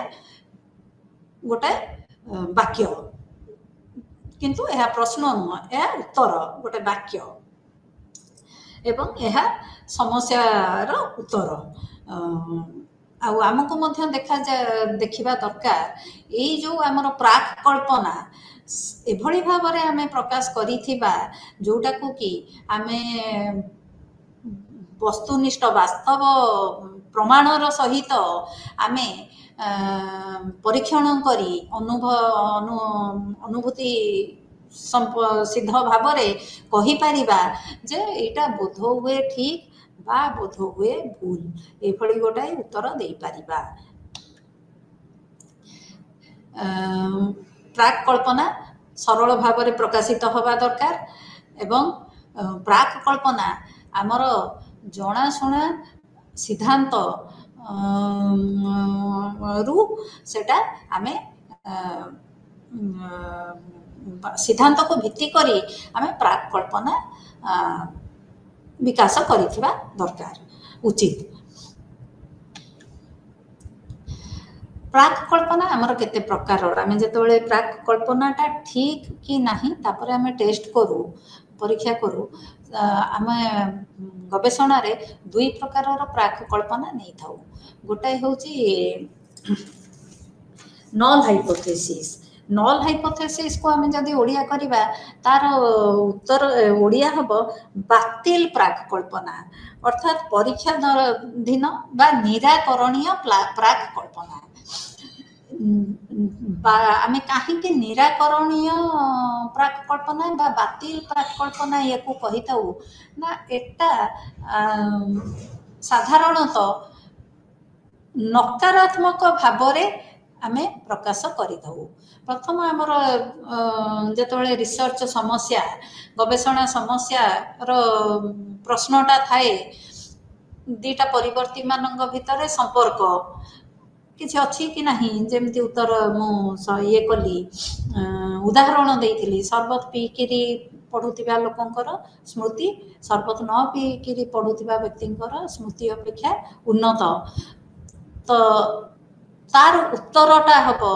गोटे वाक्य, किंतु यह प्रश्न नुह यह उत्तर गोटे वाक्य एवं यह समस्यार उत्तर। आमको मध्य देखा दरकार यही जो आमर प्राक कल्पना एभली भाव में आमे प्रकाश करिथिबा जोटा को कि आमे वस्तुनिष्ठ वास्तव प्रमाणर सहित आमे परीक्षण करी अनुभूति सिद्ध भाव में कहि परिबा जे एटा बोध हुए ठीक बा बोध हुए भूल एभली गोटाए उत्तर दे पारिबा। प्राक कल्पना सरल भाव में प्रकाशित होबा दरकार एवं प्राक कल्पना आमर जनाशुना सिद्धांत रु सेटा आमे सिद्धांत को भित्ति करी आमे प्राक कल्पना विकास करिथिबा दरकार उचित। प्राक कल्पना आमर केते प्रकार आमे जेतेबेले प्राक कल्पनाटा ठीक कि नाही तापर आमे टेस्ट करू परीक्षा करू आमे गवेषणा रे दुई प्रकारर प्राक कल्पना नहीं थाउ। गोटाए होची नल हाइपोथेसिस को आमे जदी ओडिया करिबा तार उत्तर ओडिया हबो बातिल प्राक कल्पना अर्थात परीक्षाधीन बा निराकरणीय प्राक कल्पना। आमे काहे के निराकरणीय प्राक कल्पना बा बातिल प्राक कल्पना याकू कहिताउ ना एटा साधारणतः नकारात्मक भावरे आमे प्रकाश करिताउ। प्रथम आमर जेतेबेले रिसर्च समस्या गवेषणा समस्या रो प्रश्नटा थाए दीटा परिवर्ती मानक भितर संपर्क किछि अछि कि नाही जेमती उत्तर मु ये कली उदाहरण देइथिली सरबत पीकिरी पढुतिबा लोकंकर स्मृति सरबत न पीकिरी पढुतिबा व्यक्तिंकर स्मृति अपेक्षा उन्नत। तो तार उत्तरटा हबो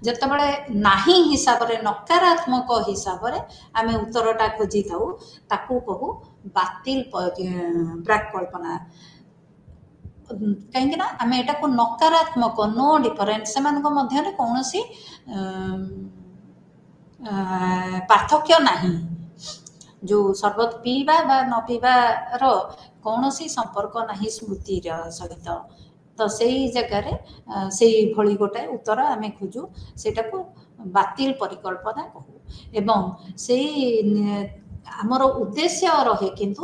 जेतेबेले नाही हिसाब रे नकारात्मक हिसाब रे आमे उत्तरटा खोजी थाउ ताकू कहू बातिल प्राक कल्पना। कहीं ना आमे एटा को नकारात्मक नो डिफरेंस सेमानक मध्य रे कोनोसी पार्थक्य नाही जो सरबत पीबा बा न पीबा रो कोनोसी संपर्क नाही स्मृति सहित। तो सेही जगह रे सेही भली गोटे उत्तर आमे खोजू सेटा को बातिल परिकल्पना कहू एवं सेही हमर उद्देश्य रहे किंतु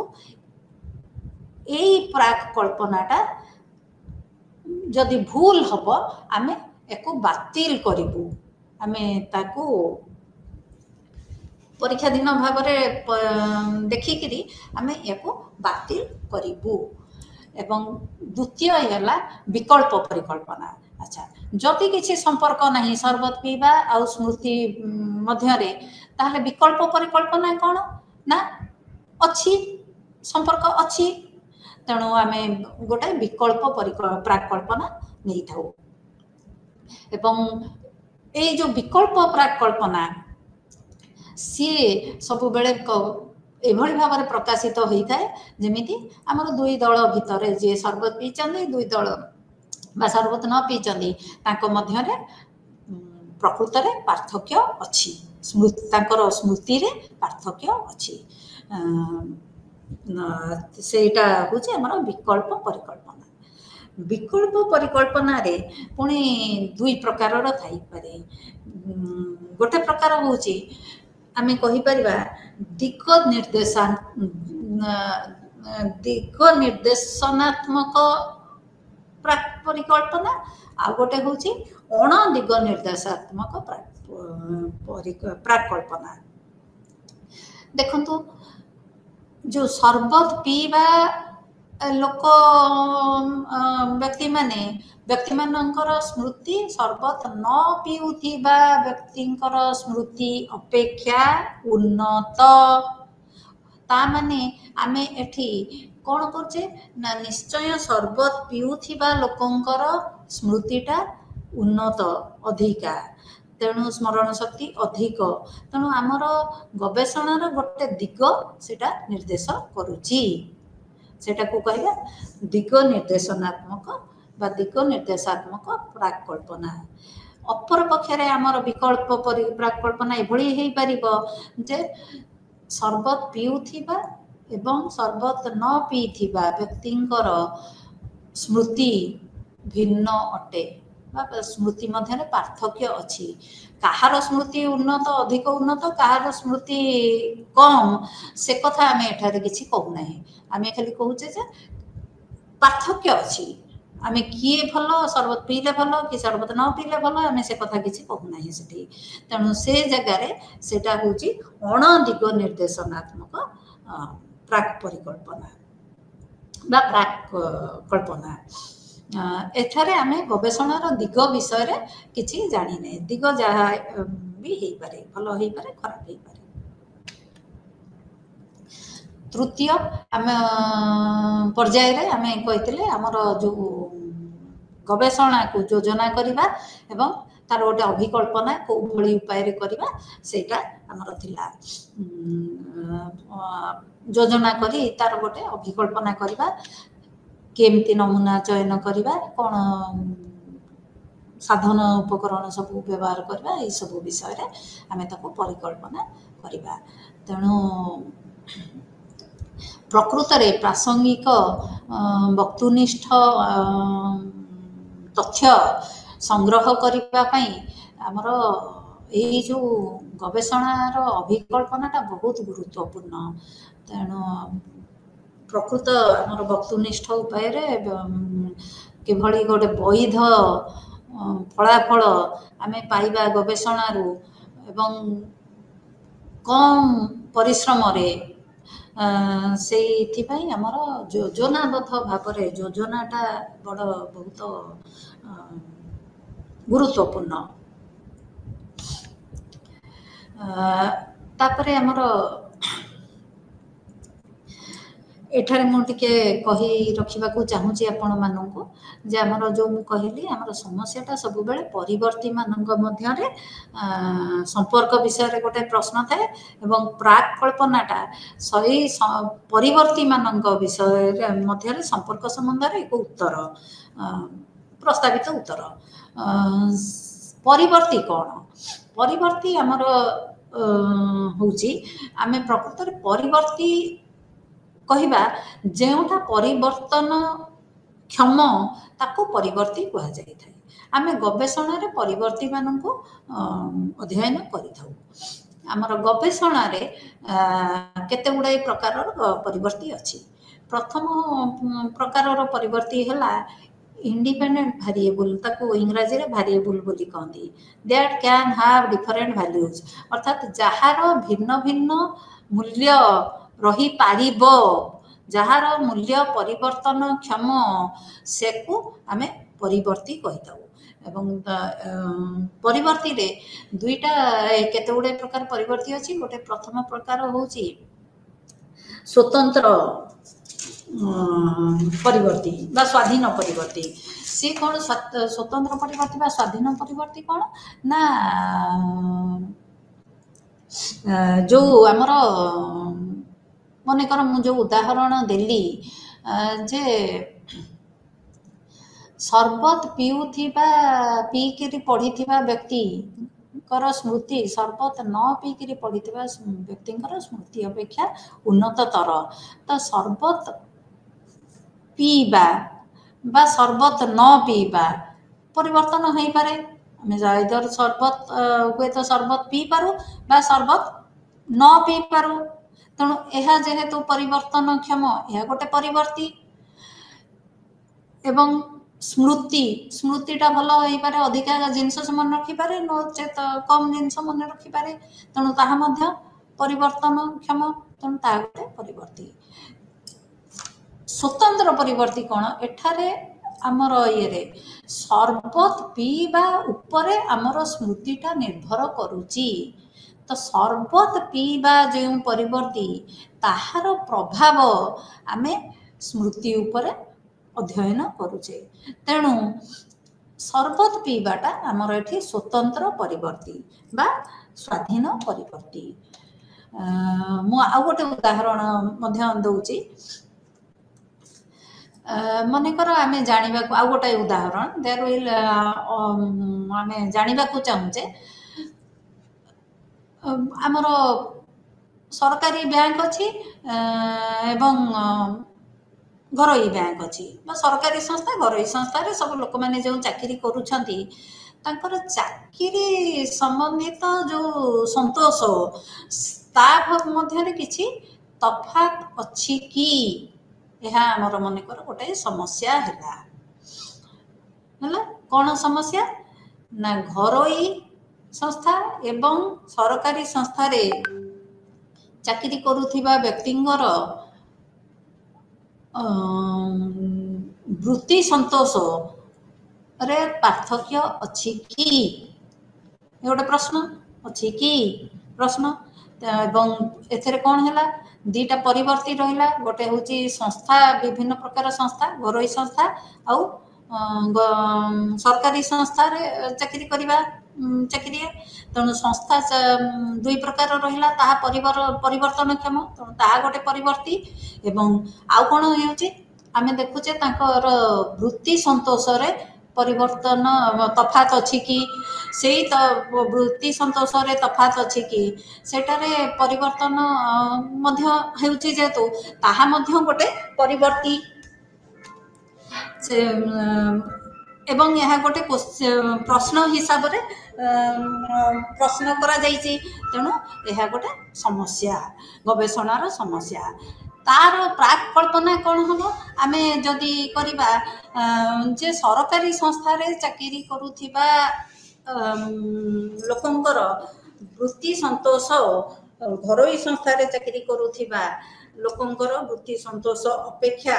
एई प्राक कल्पनाटा जदि भूल हम आमे एको बातिल करिबु आमे ताकू परीक्षा दिन भाव देखिकी आमे एको बातिल करिबु। एवं द्वितीय है विकल्प परिकल्पना। अच्छा जदि किसी संपर्क नहीं शरबत पीवा आ स्मृति मध्यरे ताहले विकल्प परिकल्पना कौन ना अच्छी संपर्क अच्छी तेणु आमे गोटे विकल्प प्राकल्पना नहीं था। एवं ये जो विकल्प प्राकल्पना सी सब बेले एभली भाव में प्रकाशित होता है जमीती आमर दुई दल भितर जी शरबत पीछे दुई दल बा शरबत न पीछे मध्य प्रकृत में पार्थक्य अच्छी स्मृति रे पार्थक्य अच्छी सेटा हूँ आमर विकल्प परिकल्पना। विकल्प परिकल्पना रे पुणी दुई प्रकार थाई पारे। गोटे प्रकार हूँ आमे कहि परिबा दिग निर्देशनात्मक प्राक परिकल्पना आ गोटे हूँ अण दिग निर्देशात्मक प्राकल्पना। देखंतु जो शरबत पीवा लोक व्यक्ति मानकर स्मृति शरबत न पीउथिबा व्यक्तिंकर स्मृति अपेक्षा उन्नत। ता माने आमे एठी कौन करछे ना निश्चय शरबत पीउथिबा लोकंकर स्मृतिटा उन्नत अधिका तेणु स्मरण शक्ति अधिक तेणु आमर गवेषणार गोटे दिग सेटा निर्देश करुची सेटा को कहबा दिग निर्देशनात्मक बा दिग निर्देशात्मक प्राकल्पना। अपर पक्षरे आमर विकल्प प्राकल्पना एभली हेई परिबो जे शरबत पीउथिबा एवं शरबत न पीथिबा व्यक्तिंकर स्मृति भिन्न अटे स्मृति मध्य पार्थक्य अच्छी। कहार स्मृति उन्नत अधिक उन्नत कहार स्मृति कम से कथा आम एठारे किसी कहूना आम खाली कहूचे पार्थक्य अच्छी आम किए भल शरबत पीले भल कि शरबत न पीले भल आम से कथा किसी कहूना से तेणु से जगार सेटा हूँ अण दिग निर्देशनात्मक प्राक परिकल्पना बा प्राक कल्पना। एठारे आमे गवेषणार दिग विषय रे किछि जानिने दिग जहाँ भी हेई पारे भल हेई पारे खराब हेई पारे। तृतीय आम पर्याय रे आमे कहितले हमर जो गवेषणा को योजना करिबा एवं तार गोटे अभिकल्पना को भली उपाय रे करिबा सेटा हमर थिला योजना करी तार गोटे अभिकल्पना करिबा केमती नमूना चयन करिबा कौन साधन उपकरण सब व्यवहार करबा ये सब विषय रे आमे ताको परिकल्पना करिबा। तेणु प्रकृत रे प्रासंगिक वस्तुनिष्ठ तथ्य संग्रह करिबा पई हमर ये जो गवेषणार अभिकल्पनाटा बहुत गुरुत्वपूर्ण। तेणु प्रकृत आमर वस्तुनिष्ठ उपाय किभली गोटे वैध फलाफल आमे पाइबा गवेषणारू एवं कम परिश्रम रे से आमर योजनाबद्ध भाव में योजनाटा बड़ बहुत गुरुत्वपूर्ण। तापरे आमर एठारे मुझे कही रखा चाहूँगी आपण मानू जे आमर जो मु कहली आमर समस्याटा सब बेले परिवर्ती मानक मध्य संपर्क विषय गोटे प्रश्न थाए एवं प्राक कल्पनाटा सही परिवर्ती मानक विषय मध्य संपर्क संबंध में एक उत्तर प्रस्तावित उत्तर। परिवर्ती कौन परिवर्ती आमर हूँ आम प्रकृत परिवर्ती कहवा जोटा परिवर्तन क्षम ताको परिवर्ती कह जाए। आम गवेषण परिवर्ती मानक अध्ययन करिथाउ। आमर गवेषण केते गुड़ाई प्रकार परिवर्ती अच्छी प्रथम प्रकार परिवर्ती है इंडिपेंडेंट वेरिएबल ताको इंग्रजी रे वेरिएबल बोली कहती that can have different values अर्थात जहार भिन्न भिन्न मूल्य रही पारिबो जहार मूल्य परिवर्तन क्षम से को आमे परिवर्ती कहिताऊ एवं परिवर्ती रे दुईटा केते गुडे प्रकार परिवर्ती अछि गोटे प्रथम प्रकार होची स्वतंत्र परिवर्ती बा स्वाधीन परिवर्ती सी कौन स्वतंत्र परिवर्ती बा स्वाधीन परिवर्ती कौन ना जो आमर मन कर मु जो उदाहरण देली जे शरबत पीउथिबा पीकिरी पढ़िथिबा व्यक्ति कर स्मृति शरबत न पीकिरी पढ़िथिबा व्यक्तिंकर स्मृति अपेक्षा उन्नततर तो शरबत पीबा बा शरबत न पीबा परिवर्तन हो पारे आम इधर शरबत हुए तो शरबत पी पारू बा शरबत न पी पारू तेणु यह जेहेतु परिवर्तन क्षम यह गोटे परिवर्ती एवं स्मृति स्मृतिटा भल हो पारे अधिका जिनस से मन रखिपारे नचेत कम जिनस मन रखिपारे तेणु ताहा मध्य परिवर्तन क्षम तेणु ता गोटे परिवर्ती स्वतंत्र परिवर्ती कौन एठारे आमर ये शरबत पीवा उपरे आमर स्मृतिटा निर्भर करुची तो शरबत पीवा जो परिवर्ती ताहार प्रभाव आमे स्मृति उपरे अध्ययन करुचे तेणु शरबत पीवाटा आमर एठी स्वतंत्र परिवर्ती बा स्वाधीन परिवर्ती मु आउ गोटे उदाहरण मध्य दउची मनेकर आमे जानिबा आउ गोटे उदाहरण देयर विल आमे जानिबा को चाहुचे आमर सरकारी बैंक अछि एवं घरोई बैंक अच्छी सरकारी संस्था घरोई संस्था रे सब लोक मैंने जो चाकरी करुछंती तांकर चाकरी संबंधित जो संतोष स्टाफ मध्य किछि तफात अच्छी कि यह आमर मन कर गोटे समस्या है कौन समस्या ना घरोई संस्था एवं सरकारी संस्था रे चाकरी करुथिबा व्यक्तिंगर वृत्ति संतोष रे पार्थक्य अच्छी कि गोटे प्रश्न अच्छी कि प्रश्न एवं एथरे कौन है दीटा परिवर्ती रहा गोटे हूँ संस्था विभिन्न प्रकार संस्था घरोई संस्था आउ सरकारी संस्था रे चाकरी करवा चाकरी तेणु संस्था दुई प्रकार रहा ताहा परिवर्तन क्षम तेणु ताहा गोटे परिवर्ती एवं आउ कौन होउची आमे देखुचे तांकर वृत्ति संतोष रे परिवर्तन तफात अच्छी कि से वृत्ति संतोष रे तफात अच्छी कि सेटारे परिवर्तन मध्य हेउची जेतु ताहा मध्य गोटे परिवर्ती एवं यह गोटे प्रश्न हिसाब रे प्रश्न करा जाइछि तेणु यह गोटे समस्या गवेषणार समस्या तार प्राक कल्पना कौन हम आमे जदि करिबा जे सरकारी संस्था रे चाकरी करुथिबा लोकंकर वृत्ति संतोष घरोई संस्था रे चाकरी करुथिबा लोकंकर वृत्ति संतोष अपेक्षा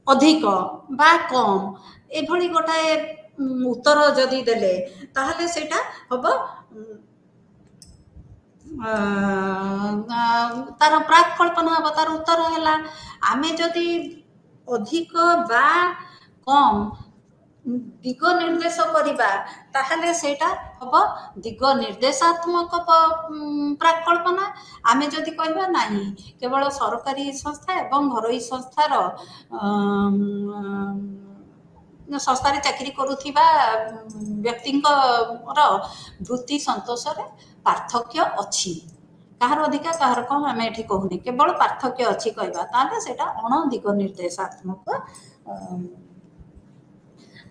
अधिक बा कम एभली गोटाए उत्तर जदि देले ताहले सेटा हबो तार प्राक कल्पना हम तार उत्तर है आमे जदि अधिक बा कम दिग निर्देश करिबा ताहले सेटा हबो दिग निर्देशात्मक प्राक कल्पना आमे जदि कहबा नाही केवल सरकारी संस्था एवं घरोई संस्थार संस्था चाकरी करुथिबा व्यक्तिंकर वृत्ति संतोष रे पार्थक्य अच्छी कहार अधिका कहार कम आम ये कहूनी केवल पार्थक्य अच्छी कहबा ताले सेटा अण दिग निर्देशात्मक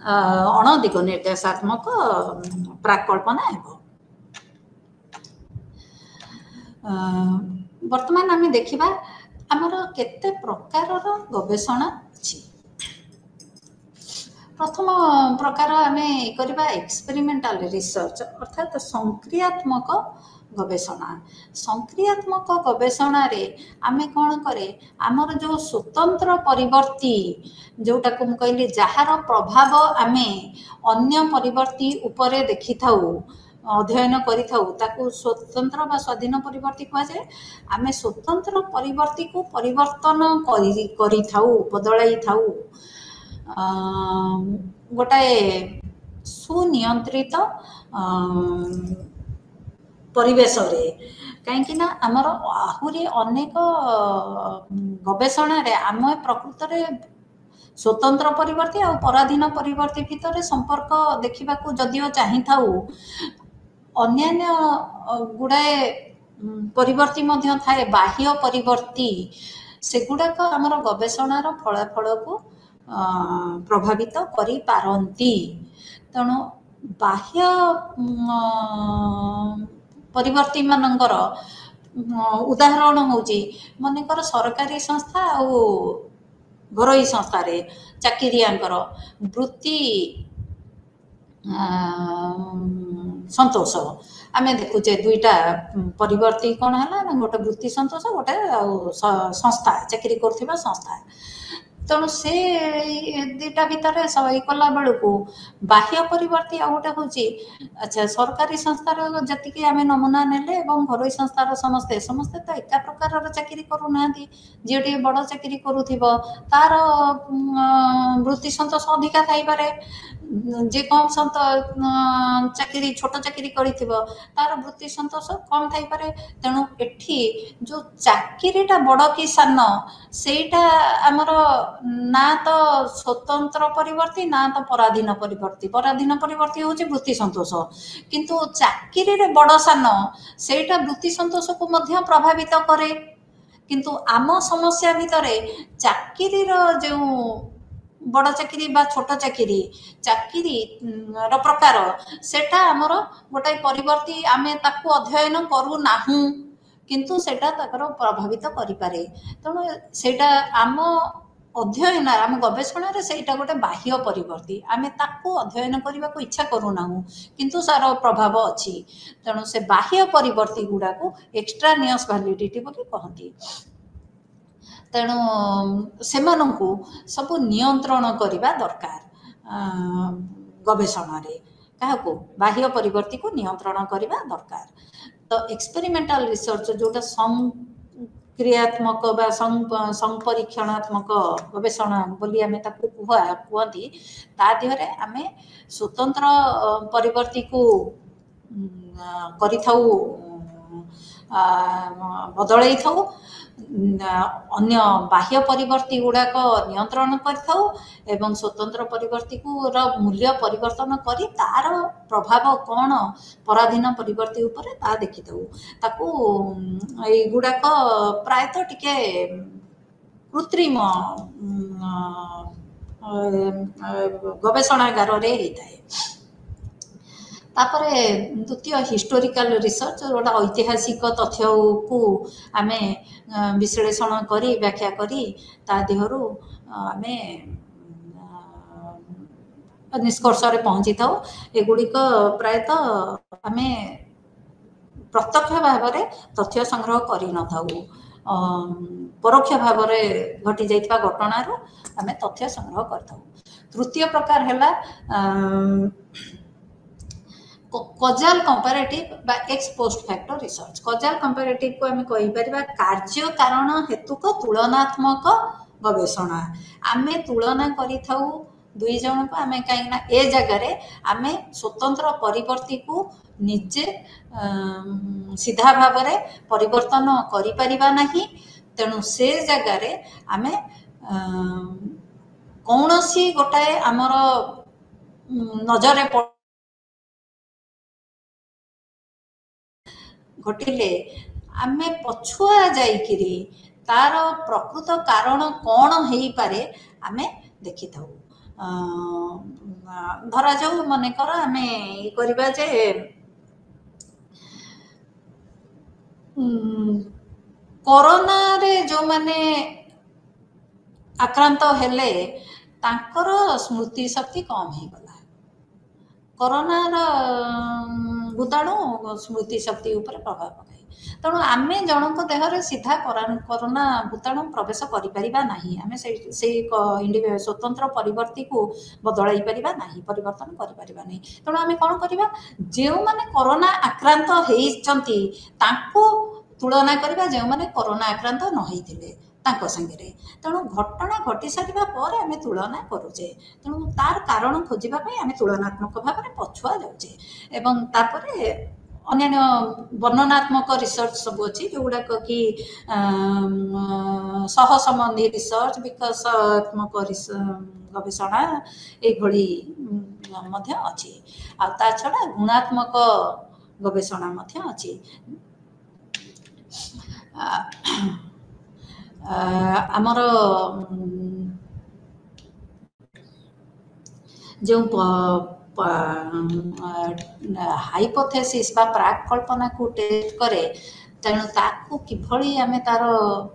अण दिग निर्देशात्मक प्राकल्पना हेबो वर्तमान आम देखा आमर केते प्रकारर गवेषणा अछि। प्रथम प्रकार आम करवा एक्सपेरिमेंटल रिसर्च अर्थात संक्रियात्मक गवेषणा। संक्रियात्मक गवेषणा रे आमे कौन करे आमर जो स्वतंत्र परिवर्ती जोटा को कहली जार प्रभाव आमे अन्य परिवर्ती उपरे देखि थाउ अध्ययन करि थाउ ताकू स्वतंत्र बा स्वाधीन परिवर्ती कह जाए। आमे स्वतंत्र परिवर्ती को परिवर्तन करि थाउ बदलाई थाउ गोटाए सुनियंत्रित परिवेश रे कहीं ना आमर आहुरी अनेक गवेषणा रे आम प्रकृत रे स्वतंत्र परिवर्ती और पराधीन परिवर्ती भितर संपर्क देखा जदिओ चाही थाउ अन्यान्य गुड़ाए परिवर्ती मध्य थाए बाह्य परिवर्ती सेगुड़ाक आमर गवेषणार फलाफल को प्रभावित करि पारंती। तेणु बाह्य परिवर्ती मानकर उदाहरण होची मनकर सरकारी संस्था और घरोई संस्था रे चाकरियांकर वृत्ति संतोष आमे देखुचे दुईटा परिवर्ती कौन है गोटे वृत्ति संतोष गोटे संस्था चाकरी कर संस्था। तेणु से दुईटा भितर सही कला बेलू बाह्य परिवर्ती आ गोटे हूँ अच्छा सरकारी संस्थार जी आम नमूना नेले घरोई संस्थार समस्ते समस्ते तो एका प्रकार चाकरी करूना जी बड़ चाकरी करुव तार वृत्ति संतोष अधिका थाईपे जे कम चाकरी छोट चाकरी तार वृत्ति संतोष कम थाईपे। तेणु एठी जो चाकरीटा बड़ कि सान सेटा आमर ना तो स्वतंत्र परिवर्ती ना तो पराधीन परिवर्ती हूँ वृत्ति संतोष किंतु चाकरी रे बड़ सान सेटा वृत्ति संतोष को मध्य प्रभावित करे। किंतु आम समस्या भितर चाकरी जो बड़ चाकरी बा छोट चाकरी रो प्रकार सेटा आमर गोटे परिवर्ती आमे ताकू अध्ययन करू नाहू किंतु सेटा ताकर प्रभावित करि पारे। तेणु सेटा आम अध्ययन आम गवेषणा सेटा गोटे बाह्य परिवर्ती आमे ताकू अध्ययन करने को इच्छा करूना किंतु सार प्रभाव अच्छी। तेणु से बाह्य परिवर्ती गुड़ा को एक्सट्रानियस वैलिडिटी बोली कहती। तेणु से सबू नियंत्रण करने दरकार गवेषणा क्या बाह्य परिवर्ती को नियंत्रण करने दरकार। तो एक्सपेरिमेंटल रिसर्च जोटा क्रियात्मक बा संपरीक्षणात्मक गवेषणा बोली आमे ताकू कहती ता देहरे आमे स्वतंत्र परिवर्ती को करि थाउ बदलाई थाउ अन्य बाह्य परिवर्ती गुड़ाक नियंत्रण करिथाउ एवं स्वतंत्र परिवर्ती को मूल्य परिवर्तन करी तार प्रभाव कौन पराधीन परिवर्ती उपरे ता देखि थाउ ताकू ए गुड़ाक प्रायतः टिके कृत्रिम गवेषणागार रे होइताए। तापर द्वितीय हिस्टोरिकल रिसर्च गोटा ऐतिहासिक तथ्य को आमे विश्लेषण करी व्याख्या करी ता देहरु आमे निष्कर्ष रे पहुँची थाउ। एगुड़िक प्रायतः आमे प्रत्यक्ष भाव में तथ्य संग्रह करि न थाउ परोक्ष भाव में घटी जाइथिबा घटनारू आमे तथ्य संग्रह करथाउ। तृतीय प्रकार हैला कॉजल कंपैरेटिव बा x post factor research. Causal comparative को आमे कहि परिबा कार्य कारण हेतुक तुलनात्मक गवेषणा। आमे तुलना करि थाउ दुई जन को आमे कहीं ए जगार आमे स्वतंत्र परिवर्ती को निजे सीधा भाव में परिवर्तन करि परिबा नहीं। तेणु से जगार आमे कौनसी गोटाए आमर नजर घटिले आमे पछुआ जाइकिरी तार प्रकृत कारण कौन हेई पारे आमे देखि थाउ। धरा जाऊ मनेकर आमे करबा जे कोरोना रे जो माने आक्रांत हेले तांकर स्मृति शक्ति कम हो गला कोरोनार भूताणु स्मृति शक्ति उपर प्रभाव पकाए तेणु आम जनक देहरे सीधा कोरोना भूताणु प्रवेश करिपरिबा नाही आमे से स्वतंत्र परिवर्ती को बदलाई परिबा नाही परिवर्तन करिपरिबा नाही तेणु आमे कोन करिबा जे माने कोरोना आक्रांत हेइचंती तांको तुलना करिबा जे माने कोरोना आक्रांत न होइथिले तांको संगे तेणु घटना घटी सारा पर आम तुलना करुचे तेणु तार कारण खोजा आम तुलनात्मक भाव में पछुआ जाऊे एवं तापरे अन्य वर्णनात्मक रिसर्च सब अच्छी जो गुड़ाक कि सहसंबंधी रिसर्च विकासात्मक गवेषणा ये अच्छी आ छड़ा गुणात्मक गवेषणा अच्छी आमर जो हाइपोथेसिस बा प्राक कल्पना को टेस्ट करे तेणु ताकू किभली आमे तार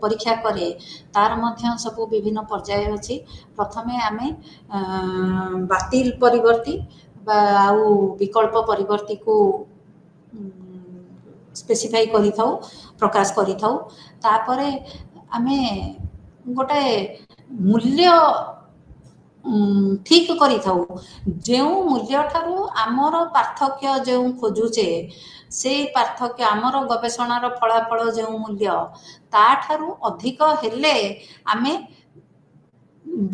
परीक्षा करे तार मध्य सब विभिन्न पर्याय अच्छी प्रथमे आमे बातिल परिवर्ती आउ विकल्प परिवर्ती को स्पेसिफाई करि थाउ प्रकाश करि थाउ तापरे आमे गोटे मूल्य ठीक करि थाउ जो मूल्य ठारू आमर पार्थक्य जो खोजुचे से पार्थक्य आमर गवेषणार फलाफल जो मूल्य ता ठारू अधिक हेले आमे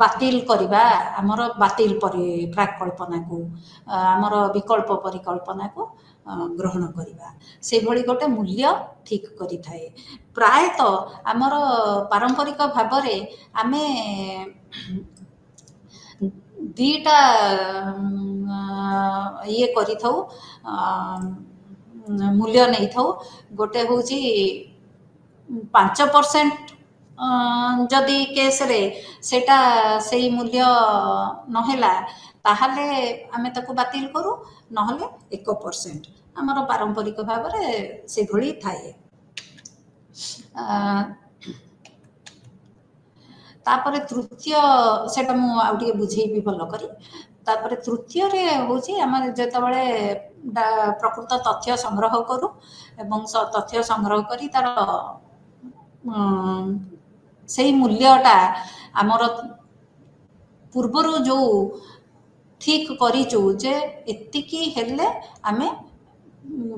बातिल करिबा आमर बातिल प्राक कल्पना को आमर विकल्प परिकल्पना को ग्रहण करिबा से भली गोटे मूल्य ठीक करि थाए प्रायतः आमर पारंपरिक भाबरे आमे दीटा ये करि थाउ मूल्य नहीं थाउ गोटे होची 5% जदि केस रे सेटा सेई मूल्य नहेला ताहले आमे ताको बातिल करू नहले 1% आमर पारंपरिक भाव में से भली थाए तापरे तृतीय सेटा मु आउटे बुझेबी भल करी तापरे तृतीय रे होची आम जेतबळे प्रकृत तथ्य संग्रह करू एवं तथ्य संग्रह करी तार से मूल्यटा आमर पूर्वर जो ठीक करिचु जे एतिकी हेले आमे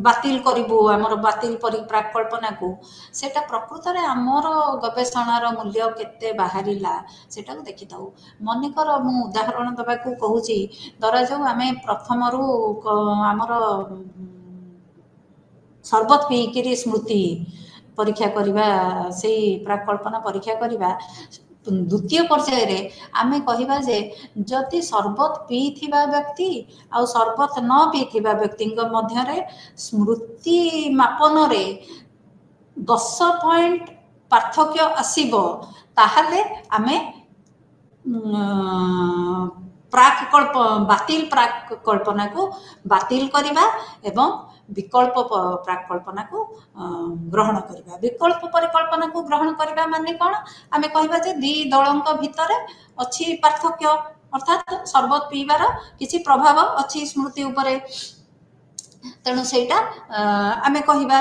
बातिल करिबु आमर बातिल प्राक कल्पना को सेटा प्रकृत रे आमर गवेषणार मूल्य केते बाहरिला सेटा को देखि थाउ मन कर मु उदाहरण दबा को कहूची दरा जो आमे प्रथम रु आमर सर्बत पीकिरी स्मृति परीक्षा करिबा से प्राक कल्पना परीक्षा करिबा द्वितीय पर्याय रे आमे कहिबा जे जति शरबत पीथिबा व्यक्ति आ शरबत न पीथिबा व्यक्ति मध्य रे स्मृति मापन रे 10 पॉइंट पार्थक्य आसीबो ताहले आमे बातिल प्राक कल्पना को बातिल करिबा एवं विकल्प प्राक कल्पना को ग्रहण करिबा विकल्प परिकल्पना को ग्रहण करिबा माने कोन आमे कहिबा जे दी दलंक भितरे अछि पार्थक्य अर्थात शरबत पीबार किछि प्रभाव अछि स्मृति उपरे तेणु सेटा आमे कहिबा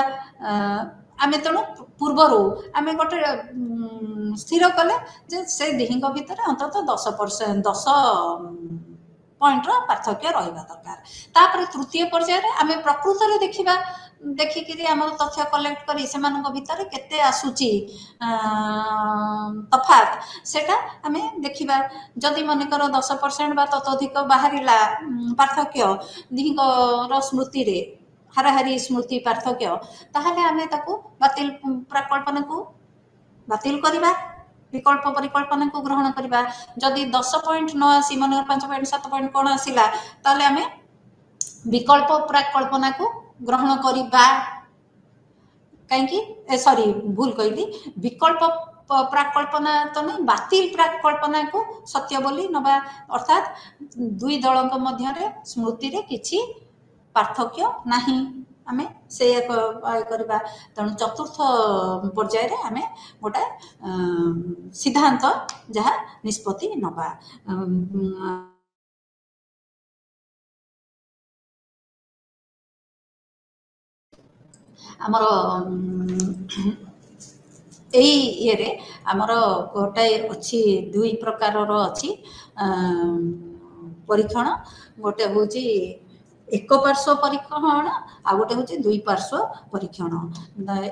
आमे तेणु पूर्वरु आमे गोटे स्थिर कले जे से दिहिंक भितरे अंतत 10% पॉइंट रो पार्थक्य रहिबा दरकार तापर तृतीय पर्याय रे आमे प्रकृत रे देखिबा देखिकरी आम तथ्य कलेक्ट करी से भितर केते आसुची तफात सेटा आमे देखिबा जदि मनकर 10% बा ततोधिक बाहरिला पार्थक्य दिहिंकर स्मृति रे हाराहारी स्मृति पार्थक्य ताहले आमे ताको बातिल प्रकल्पना को बातिल करिबा विकल्प परिकल्पना को ग्रहण करिबा जदि 10 पॉइंट न आसी मन 5 पॉइंट 7 पॉइंट कोन आसिला ताले आमे विकल्प प्रकल्पना को ग्रहण करिबा कहीं सॉरी भूल कहली विकल्प प्राकल्पना तो नहीं बातिल प्राकल्पना को सत्य बोली नबा अर्थात दुई दलक मध्य रे स्मृति रे किछि पार्थक्य नाही आमे से करबा तेणु चतुर्थ पर्याय रे आमे गोटे सिद्धांत जहाँ निष्पत्ति नबा आमर ये आमर गोटे अच्छी दुई प्रकार अच्छी परीक्षण गोटे हूँ एक पार्श्व परीक्षण आ गोटे हूँ दुई पार्श्व परीक्षण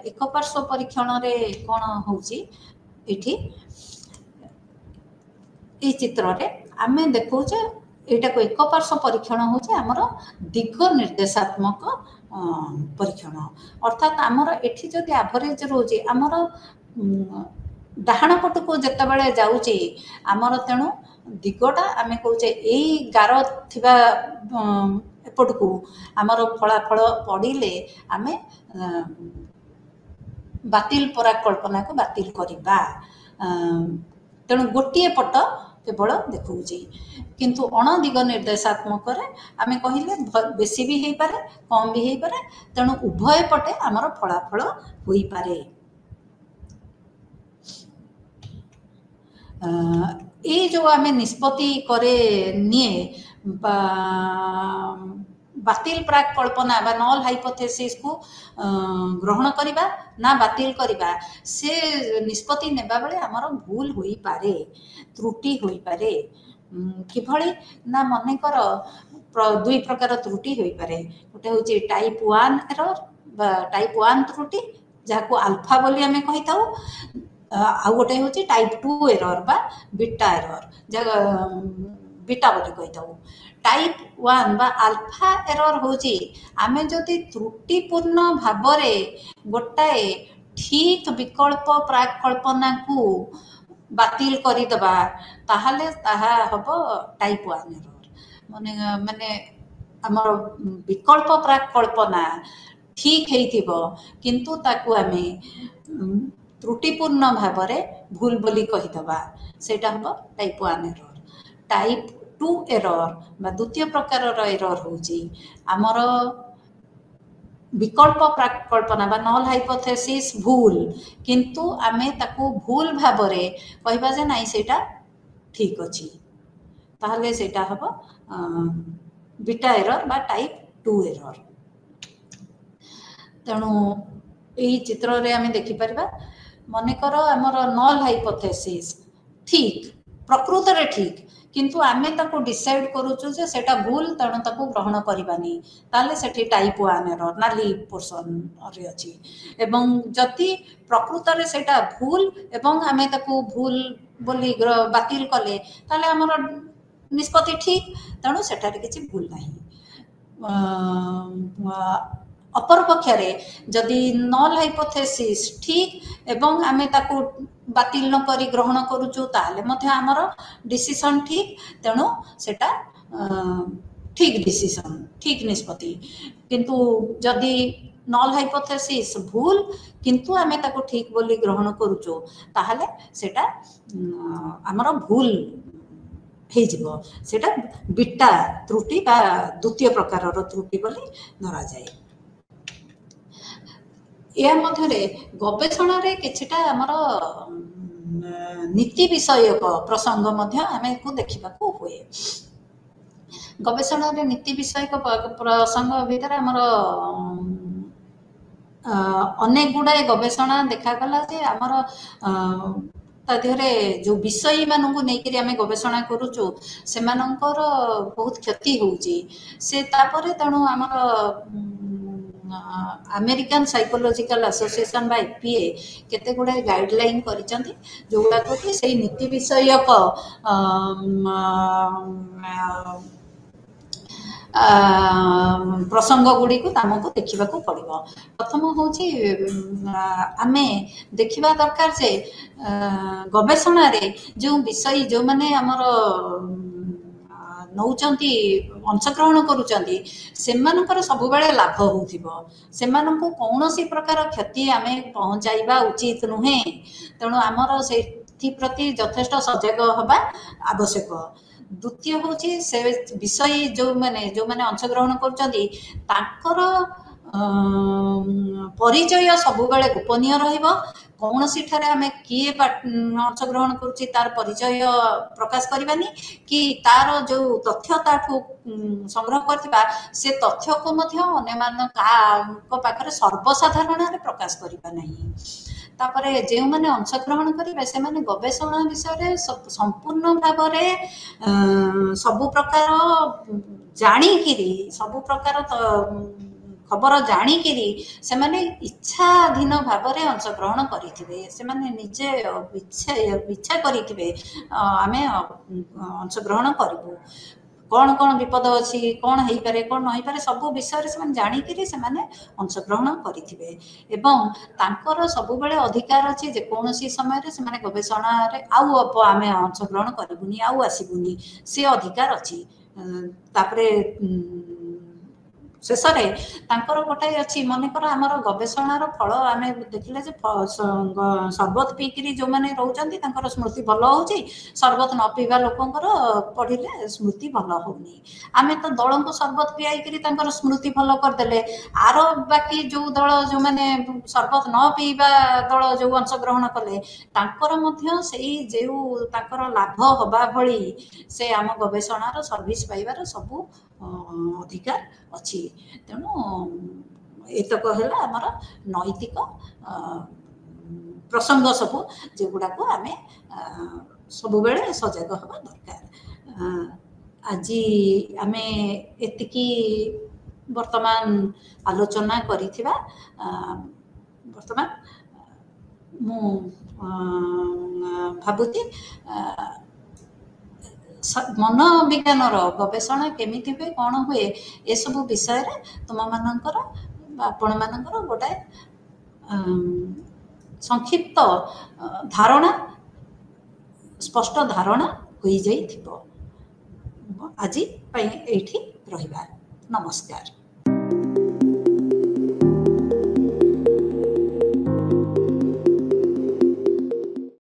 एक पार्श्व परीक्षण रे कौन हूँ ये चित्र रे आमे देखौचे एटा को एक पार्श्व परीक्षण हूँ आमर दिग निर्देशात्मक परीक्षण अर्थात आमर एठी जदि एवरेज रोचे आमर डाहाण पट को जिते बड़े जाऊँचे आमर तेणु दिगटा आमे कौचे यही गार थिबा एपट को आमर फलाफल पड़िले आमे बातिल पराकल्पना को बातिल करिबा तेणु गोटे पट केवल देखौचे किंतु अण दिग निर्देशात्मक आमे कहिले बेसी भी हो पारे कम भी हो पारे तेणु उभय पटे आमर फलाफल होई पारे ये जो आमे निष्पत्ति करे निये बातिल प्राक कल्पना बा नल हाइपोथेसिस को ग्रहण करिबा ना बातिल करिबा से निष्पत्ति नेबा बेले आमर भूल होई पारे त्रुटि होई पारे किभली ना मने कर दुई प्रकार त्रुटि होई पारे गोटे होची टाइप 1 एरर बा टाइप 1 त्रुटि जाको अल्फा बोली आमे कहि ताऊ आ गोटे हूँ टाइप 2 एरर बा बीटा एरर बीटा बोली कही था टाइप 1 बा अल्फा एरर हूँ आमे जदि त्रुटिपूर्ण भाव गोटाए ठीक विकल्प प्राक कल्पना को बातिल करदेबा ताहले ताहा हबो टाइप 1 एरर माने माने आमर विकल्प प्राक कल्पना ठीक हेइथिबो किंतु ताकू आमे त्रुटिपूर्ण भाव भूल बोली कहीदबा सेटा हम टाइप 1 एरर टाइप 2 एरर बा द्वितीय प्रकार एरर हूँ आमर विकल्प प्राकल्पना बा नल हाइपोथेसिस भूल किंतु आमे ताकू भूल भाव कहबा जे नाई सेटा ठीक अछि ताहले सेटा हबो बीटा एरर बा टाइप 2 एरर तेणु यही चित्र रे आमे देखि परबा मनेकर आमर नल हाइपोथेसिस ठीक प्रकृत रे ठीक किंतु आमे ताको डिसाइड करूछु जे सेटा भूल तेणु ताको ग्रहण करबानी ताले सेठी टाइप 1 एरर नाली पोर्शन रे अछि एवं जति प्रकृत रे सेटा भूल एवं आमे ताको भूल बोली बातिल कले ताले आमर निष्पत्ति ठीक तेणु सेठारे किछि भूल नाही अपर पक्षरे जदि नल हाइपोथेसिस ठीक एवं आमे ताकू बातिल न करी ग्रहण करूछु ताले मध्य आमर डिसीजन ठीक तेणु सेटा ठीक डिसीजन ठीक निष्पत्ति किंतु जदि नल हाइपोथेसिस भूल किंतु आमे ताकू ठीक बोली ग्रहण करूछु ताहले सेटा आमर भूल हेजिबो सेटा बीटा त्रुटि बा द्वितीय प्रकार त्रुटि बोली धरा जाए या मध्यरे गवेषणा रे किछिटा हमर नीति विषयक प्रसंग मध्य आमे को देखिबा को होए गवेषणा रे नीति विषयक प्रसंग भीतर हमर अनेक गुड़ाए गवेषणा देखा गला जे हमर तादेहरे जो विषयी मानू नहीं आम गवेषणा करुचु से बहुत क्षति होउची से तापरे तेणु आमर अमेरिकन साइकोलॉजिकल एसोसिएशन बा एपीए केते गुड़ाए गाइडलाइन करिसेंती जो गुडा को से नीति विषयक प्रसंग गुड़ी को आमको देखा पड़ो प्रथम हूँ आमे देखा दरकार से गवेषणा रे जो विषय जो माने आमर नौचंती अंशग्रहण करुचंती सेमानकर सबुबेले लाभ होउथिबो सेमाननको कौनसी प्रकार क्षति आमे पहुंचाइबा उचित नुहे तेणु आमर से प्रति यथेष्ट सजग हवा आवश्यक द्वितीय हूँ से विषय जो माने अंशग्रहण कर परिचय सबुबले गोपनीय रहिबो कौनसी ठारे आमे किए अंशग्रहण करुच्ची तार परिचय प्रकाश करवानी कि तार जो तथ्य ताठू संग्रह करथिबा से तथ्य को मध्य अन्य मान का पाखरे सर्वसाधारण रे प्रकाश करबा नहीं तापरे जे माने अंशग्रहण करिवे से माने गवेषणा विषय संपूर्ण भाव में सबु प्रकार जाणिकिरी सबु प्रकार खबर जाणिकिरी से माने इच्छाधीन भाव में अंशग्रहण करिथिबे से माने निजे इच्छा करिथिबे आमे अंशग्रहण करिबो कौन कौन विपद अच्छी कौन हो पारे कौन न पारे सब विषय से जाणिकी से अंशग्रहण करेंगे एवं तांकर सबुबले अधिकार अच्छी जेकोसी समय से गवेषणा आम अंशग्रहण करूनी आसबुनी से अधिकार अच्छी तापरे शेष गोटे अच्छी मनकर आमर गवेषणार फल आम देखिले सरबत पीकरी जो मैंने रोचान स्मृति भल हो सरबत न पीवा लोकंर पढ़ले स्मृति भल होनी आम तो दल को सरबत पीआई स्मृति भल करदे आर बाकी जो दल जो मैंने सरबत न पीवा दल जो अंशग्रहण कले जो लाभ हवा भली से आम गवेषणार सर्विस पाइबार सबू अधिकार अच्छी तेणु एतक है आमर नैतिक प्रसंग सब जोगुड़ा को आम सब बेले सजग हवा दरकार आज आम एतिकी वर्तमान आलोचना करिथिबा वर्तमान मु भाबुती मनोविज्ञान गवेषणा केमिति हुए कौन हुए ये सब विषय तुम मानकर आपण मानकर गोटे संक्षिप्त धारणा स्पष्ट धारणा हो जाइथिबो आज एठी रहिबा नमस्कार।